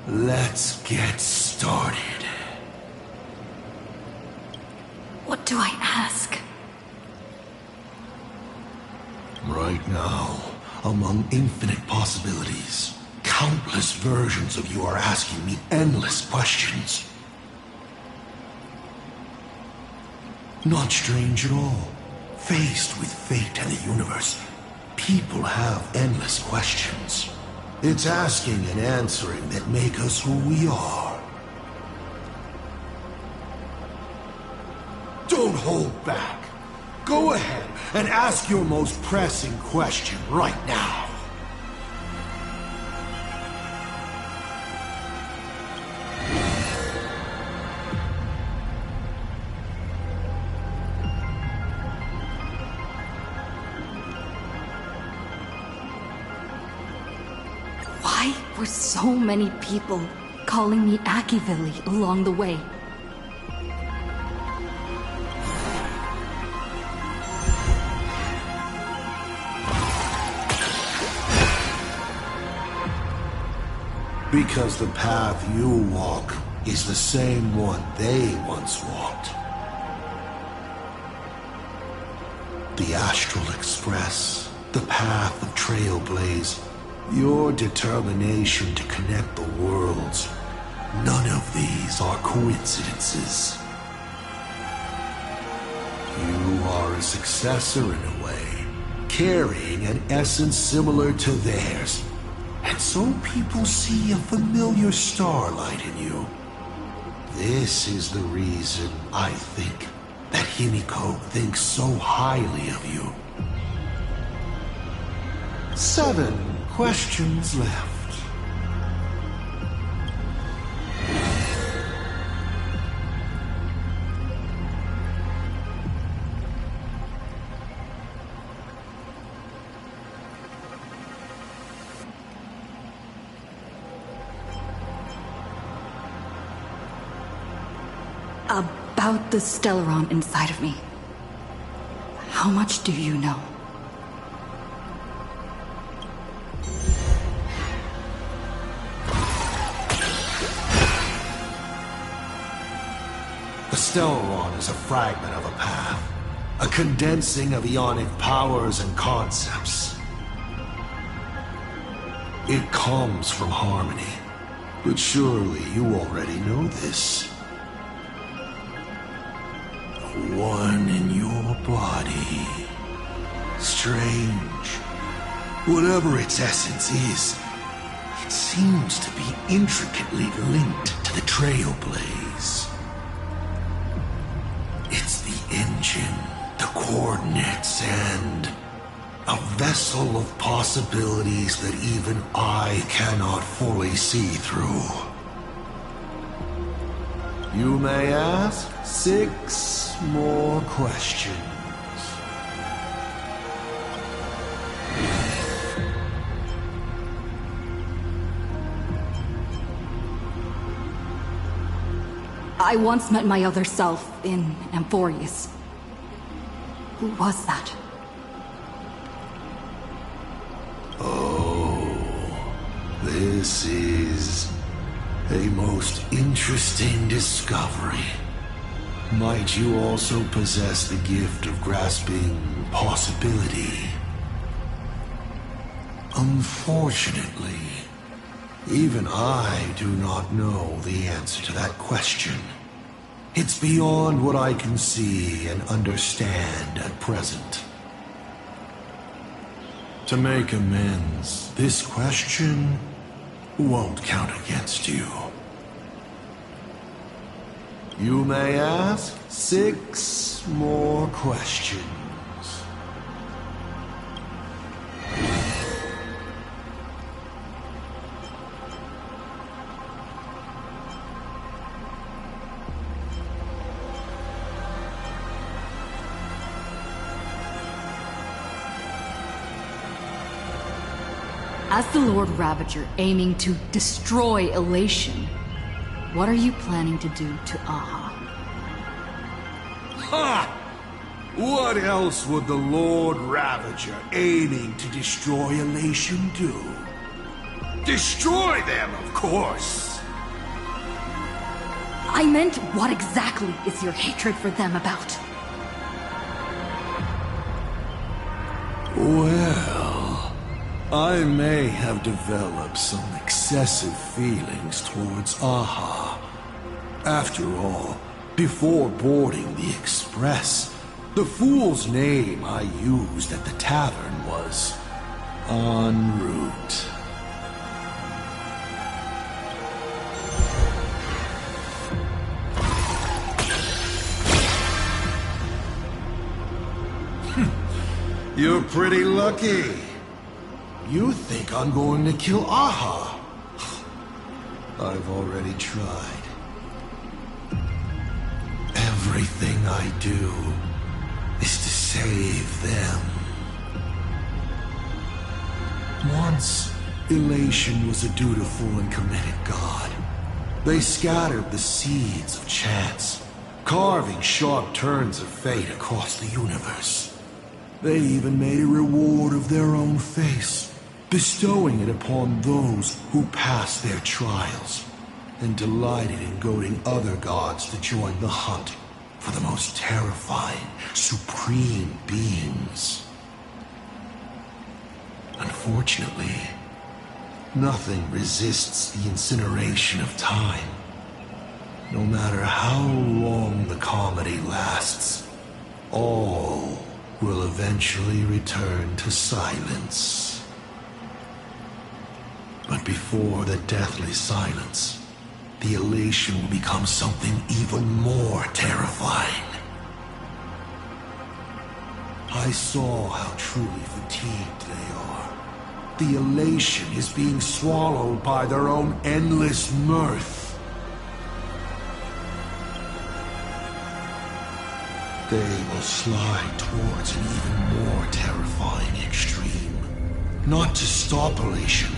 let's get started. What do I ask? Right now, among infinite possibilities, countless versions of you are asking me endless questions. Not strange at all. Faced with fate and the universe, people have endless questions. It's asking and answering that make us who we are. Don't hold back. Go ahead and ask your most pressing question right now. Why were so many people calling me Akivilli along the way? Because the path you walk is the same one they once walked. The Astral Express, the path of Trailblaze, your determination to connect the worlds. None of these are coincidences. You are a successor in a way, carrying an essence similar to theirs. And so people see a familiar starlight in you. This is the reason I think that Himiko thinks so highly of you. 7 questions left. About the Stellaron inside of me. How much do you know? The Stellaron is a fragment of a path, a condensing of ionic powers and concepts. It comes from harmony. But surely you already know this. The one in your body. Strange. Whatever its essence is, it seems to be intricately linked to the Trailblaze. It's the engine, the coordinates, and a vessel of possibilities that even I cannot fully see through. You may ask 6 more questions. I once met my other self in Amphorius. Who was that? This is a most interesting discovery. Might you also possess the gift of grasping possibility? Unfortunately, even I do not know the answer to that question. It's beyond what I can see and understand at present. To make amends, this question won't count against you. You may ask 6 more questions. As the Lord Ravager aiming to destroy Elation, what are you planning to do to Aha? Ha! What else would the Lord Ravager aiming to destroy Elation do? Destroy them, of course! I meant, what exactly is your hatred for them about? Well, I may have developed some excessive feelings towards Aha. After all, before boarding the Express, the fool's name I used at the tavern was En route. You're pretty lucky. You think I'm going to kill Aha? I've already tried. Everything I do is to save them. Once, Elation was a dutiful and committed god. They scattered the seeds of chance, carving sharp turns of fate across the universe. They even made a reward of their own face, bestowing it upon those who passed their trials, and delighted in goading other gods to join the hunt for the most terrifying, supreme beings. Unfortunately, nothing resists the incineration of time. No matter how long the comedy lasts, all will eventually return to silence. But before the deathly silence, the Elation will become something even more terrifying. I saw how truly fatigued they are. The Elation is being swallowed by their own endless mirth. They will slide towards an even more terrifying extreme. Not to stop Elation,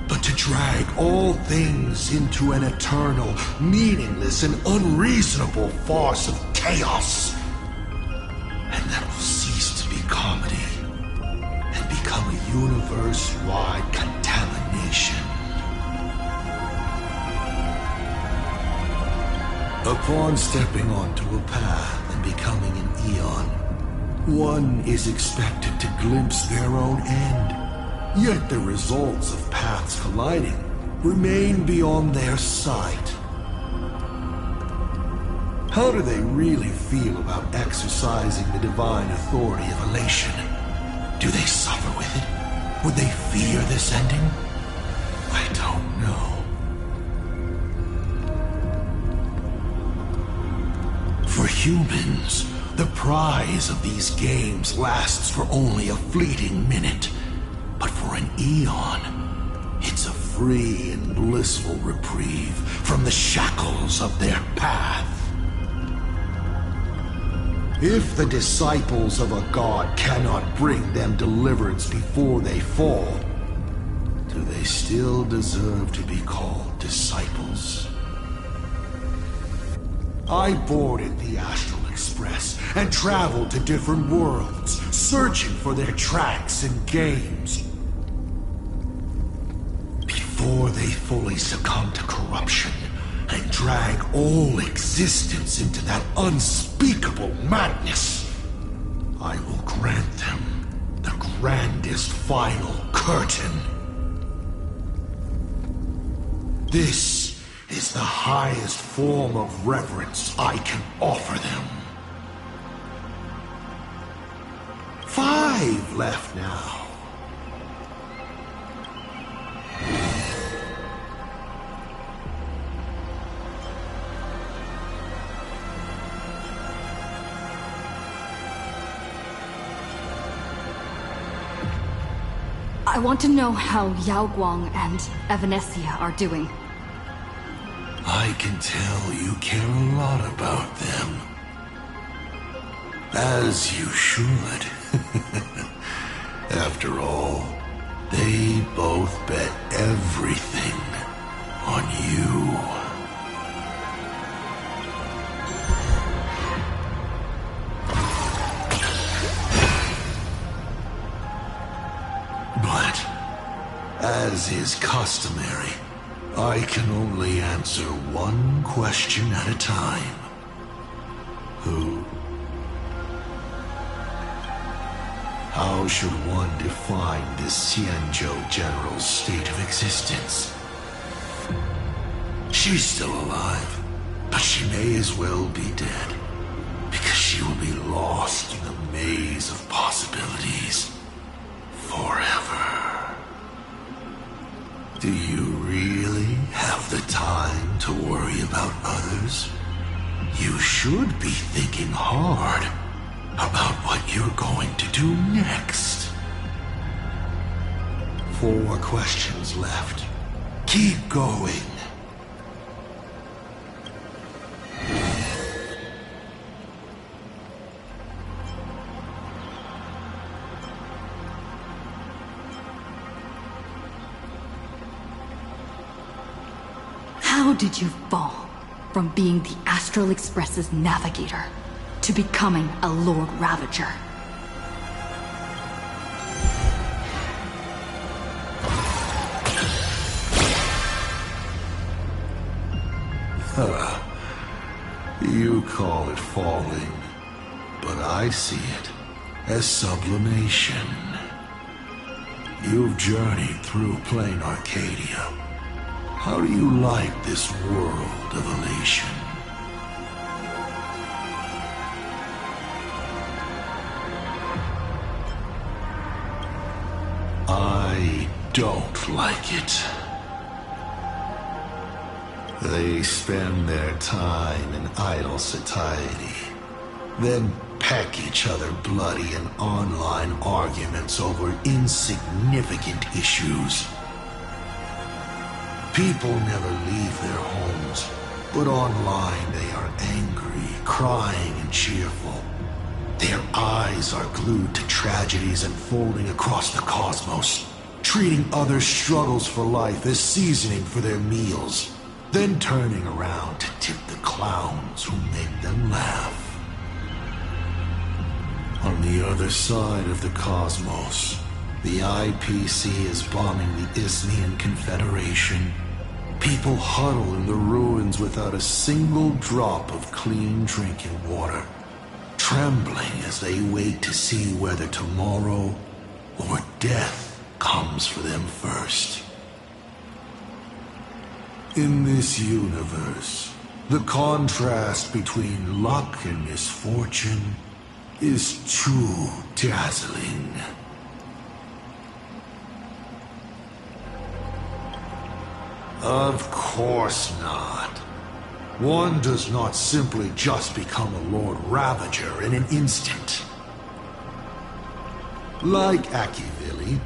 but to drag all things into an eternal, meaningless, and unreasonable farce of chaos. And that will cease to be comedy, and become a universe-wide contamination. Upon stepping onto a path and becoming an eon, one is expected to glimpse their own end, Yet the results of paths colliding remain beyond their sight. How do they really feel about exercising the divine authority of elation? Do they suffer with it? Would they fear this ending? I don't know. For humans, the prize of these games lasts for only a fleeting minute. But for an eon, it's a free and blissful reprieve from the shackles of their path. If the disciples of a god cannot bring them deliverance before they fall, do they still deserve to be called disciples? I boarded the Astral Express and traveled to different worlds, searching for their tracks and games. Before they fully succumb to corruption and drag all existence into that unspeakable madness, I will grant them the grandest final curtain. This is the highest form of reverence I can offer them. 5 left now. I want to know how Yao Guang and Evanesia are doing. I can tell you care a lot about them. As you should. After all, they both bet everything on you. But, as is customary, I can only answer one question at a time. Who? How should one define this Xianzhou general's state of existence? She's still alive, but she may as well be dead, because she will be lost in the maze of possibilities forever. Do you really have the time to worry about others? You should be thinking hard about what you're going to do next. 4 questions left. Keep going. How did you fall from being the Astral Express's navigator to becoming a Lord Ravager? You call it falling, but I see it as sublimation. You've journeyed through plain Arcadia. How do you like this world of elation? I don't like it. They spend their time in idle satiety, then peck each other bloody in online arguments over insignificant issues. People never leave their homes, but online they are angry, crying, and cheerful. Their eyes are glued to tragedies unfolding across the cosmos, treating other struggles for life as seasoning for their meals, then turning around to tip the clowns who make them laugh. On the other side of the cosmos, the IPC is bombing the Isnian Confederation. People huddle in the ruins without a single drop of clean drinking water, trembling as they wait to see whether tomorrow or death comes for them first. In this universe, the contrast between luck and misfortune is too dazzling. Of course not. One does not simply just become a Lord Ravager in an instant. Like Akivili,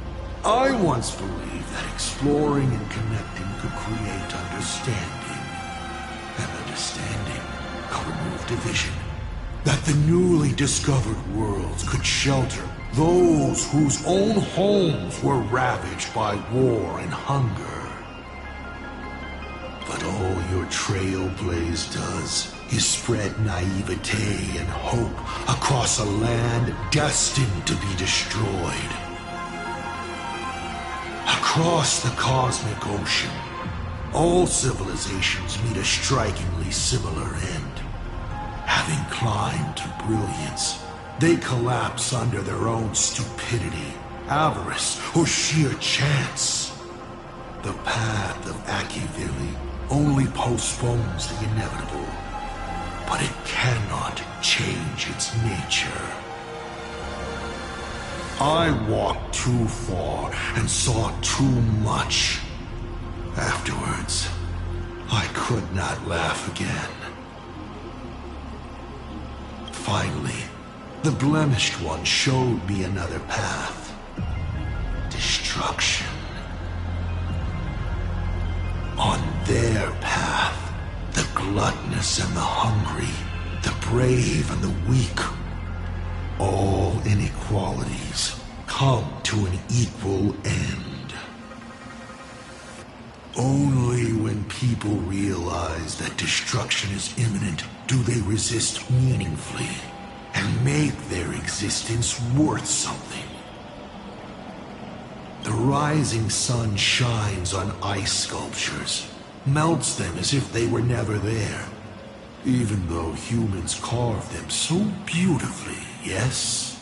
I once believed that exploring and connecting could create understanding. And understanding could remove division. That the newly discovered worlds could shelter those whose own homes were ravaged by war and hunger. But all your trailblaze does is spread naivete and hope across a land destined to be destroyed. Across the cosmic ocean, all civilizations meet a strikingly similar end. Having climbed to brilliance, they collapse under their own stupidity, avarice, or sheer chance. The path of Akivili only postpones the inevitable, but it cannot change its nature. I walked too far and saw too much. Afterwards, I could not laugh again. Finally, the Blemished One showed me another path. Destruction. On their path, the gluttonous and the hungry, the brave and the weak, all inequalities come to an equal end. Only when people realize that destruction is imminent do they resist meaningfully and make their existence worth something. The rising sun shines on ice sculptures, melts them as if they were never there, even though humans carved them so beautifully, yes?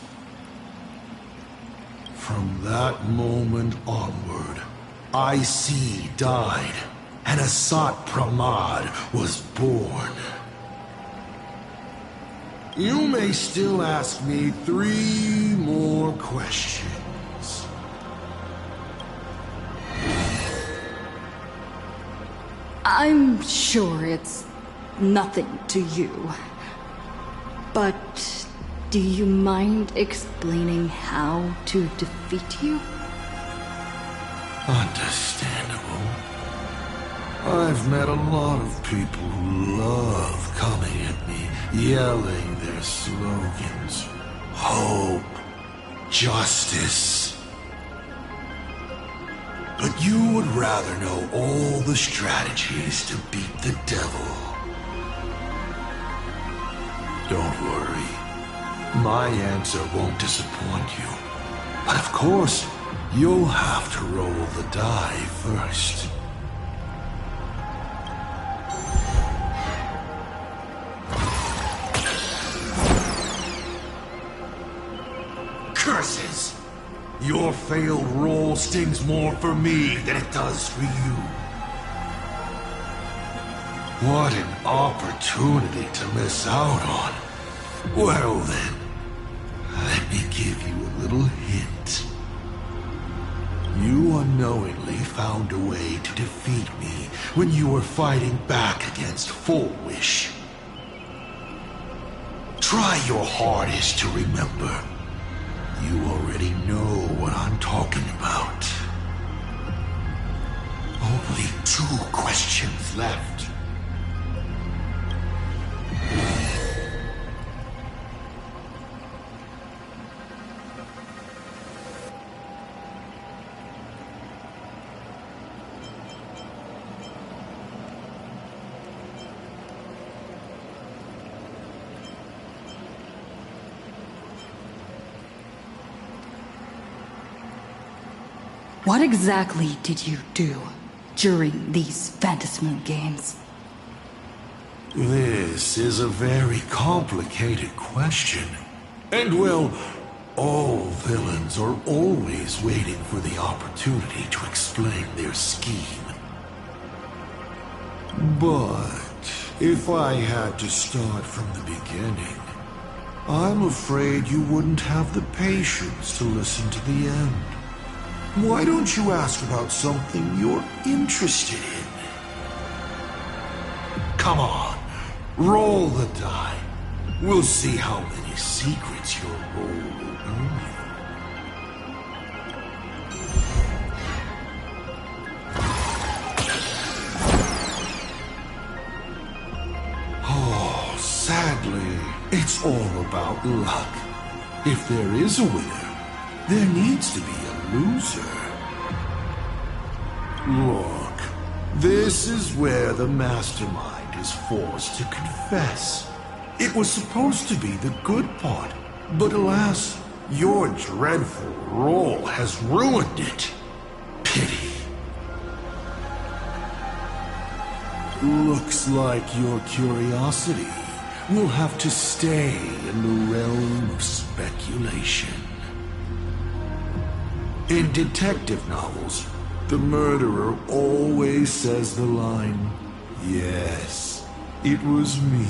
From that moment onward, IC died, and Asat Pramad was born. You may still ask me 3 more questions. I'm sure it's nothing to you. But do you mind explaining how to defeat you? Understandable. I've met a lot of people who love coming at me, yelling their slogans. Hope. Justice. But you would rather know all the strategies to beat the devil. Don't worry. My answer won't disappoint you. But of course, you'll have to roll the die first. Curses! Your failed roll stings more for me than it does for you. What an opportunity to miss out on. Well then, let me give you a little hint. You unknowingly found a way to defeat me when you were fighting back against Full Wish. Try your hardest to remember. You already know what I'm talking about. Only 2 questions left. What exactly did you do during these Phantasmoon games? This is a very complicated question. And well, All villains are always waiting for the opportunity to explain their scheme. But if I had to start from the beginning, I'm afraid you wouldn't have the patience to listen to the end. Why don't you ask about something you're interested in? Come on, roll the die. We'll see how many secrets your roll will earn you. Oh, sadly, it's all about luck. If there is a winner, there needs to be a loser. Look, this is where the mastermind is forced to confess. It was supposed to be the good part, but alas, your dreadful roll has ruined it. Pity. Looks like your curiosity will have to stay in the realm of speculation. In detective novels, the murderer always says the line, "Yes, it was me."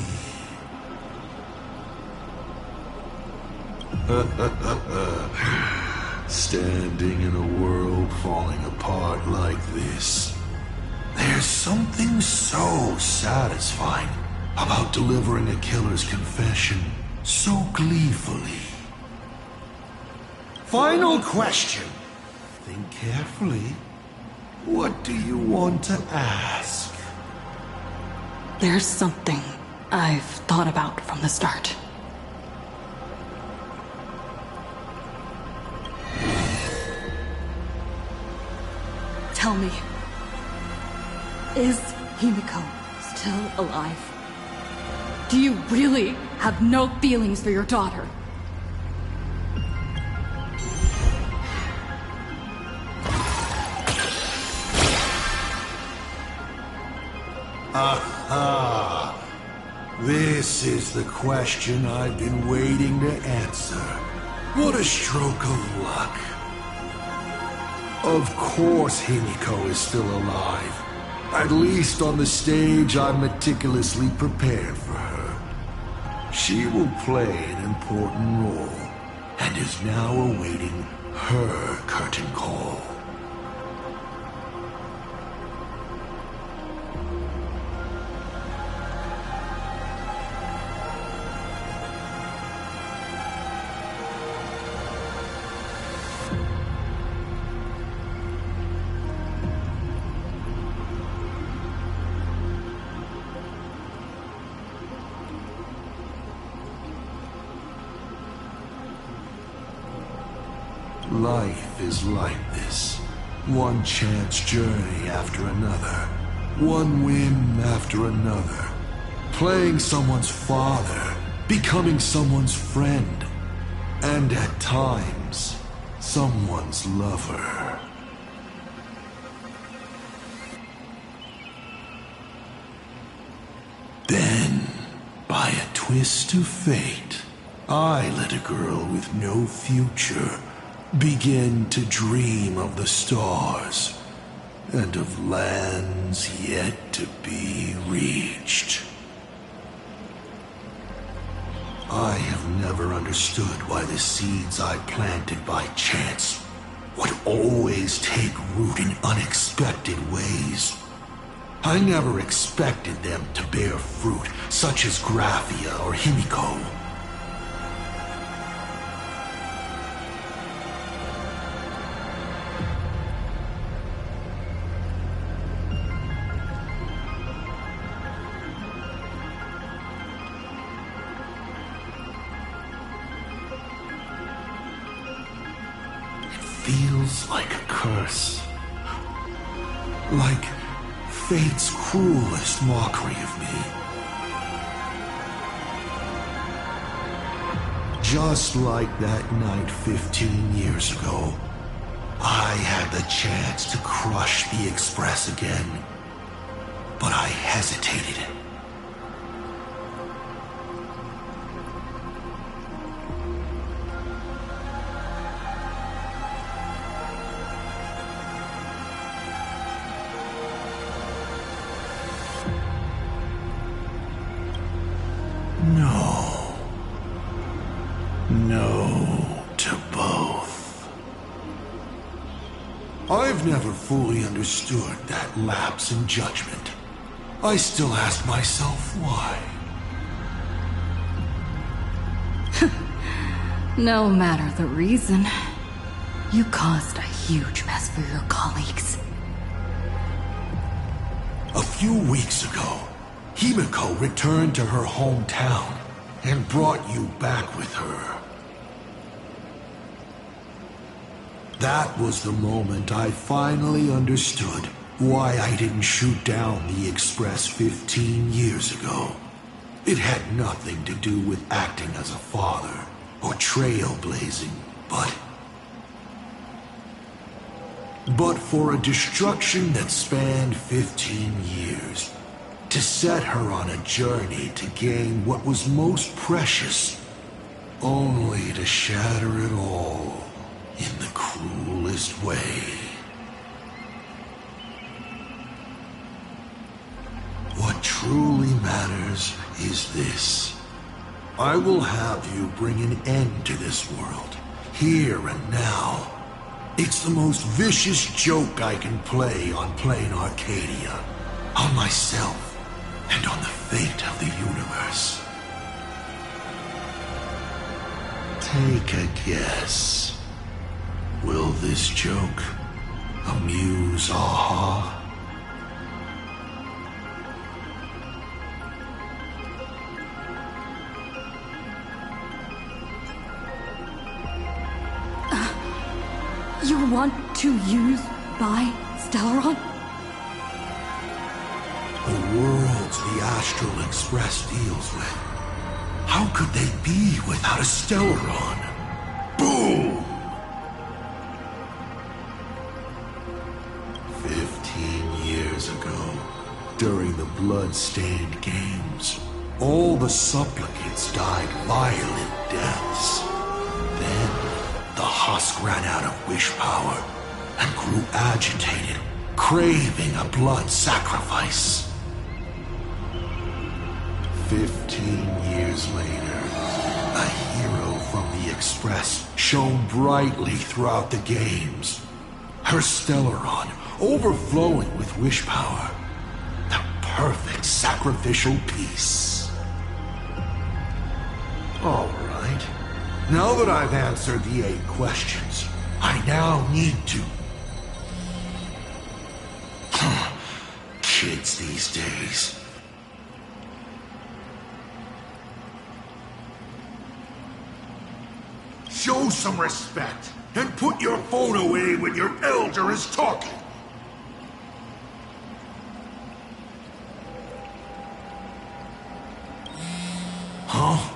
Standing in a world falling apart like this, there's something so satisfying about delivering a killer's confession so gleefully. Final question. Think carefully. What do you want to ask? There's something I've thought about from the start. Tell me, is Himiko still alive? Do you really have no feelings for your daughter? Aha! This is the question I've been waiting to answer. What a stroke of luck. Of course Himiko is still alive. At least on the stage I'm meticulously prepared for her. She will play an important role, and is now awaiting her curtain call. Life is like this. One chance journey after another. One win after another. Playing someone's father. Becoming someone's friend. And at times, someone's lover. Then, by a twist of fate, I let a girl with no future begin to dream of the stars and of lands yet to be reached. I have never understood why the seeds I planted by chance would always take root in unexpected ways. I never expected them to bear fruit, such as Graphia or Himiko. Feels like a curse. Like fate's cruelest mockery of me. Just like that night 15 years ago, I had the chance to crush the Express again, but I hesitated. no to both. I've never fully understood that lapse in judgment. I still ask myself why. No matter the reason, you caused a huge mess for your colleagues. A few weeks ago, Himiko returned to her hometown and brought you back with her. That was the moment I finally understood why I didn't shoot down the Express 15 years ago. It had nothing to do with acting as a father or trailblazing, but for a destruction that spanned 15 years, to set her on a journey to gain what was most precious, only to shatter it all in the cruelest way. What truly matters is this. I will have you bring an end to this world, here and now. It's the most vicious joke I can play on plain Arcadia, on myself, and on the fate of the universe. Take a guess. Will this joke amuse Aha? You want to use my Stellaron? The worlds the Astral Express deals with. How could they be without a Stellaron? Boom! 15 years ago, during the blood-stained games, all the supplicants died violent deaths. Then, the husk ran out of wish power and grew agitated, craving a blood sacrifice. 15 years later, a hero from the Express shone brightly throughout the games. Her Stellaron overflowing with wish power. The perfect sacrificial piece. All right. Now that I've answered the 8 questions, I now need to... Kids these days. Show some respect, and put your phone away when your elder is talking. Huh?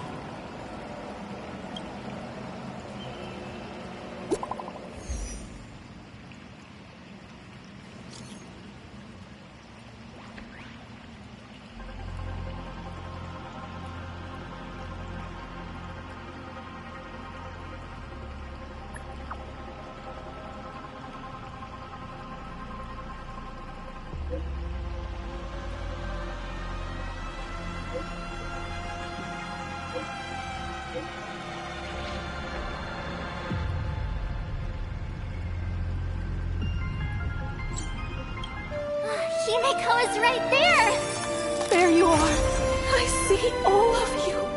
Himiko is right there! There you are. I see all of you.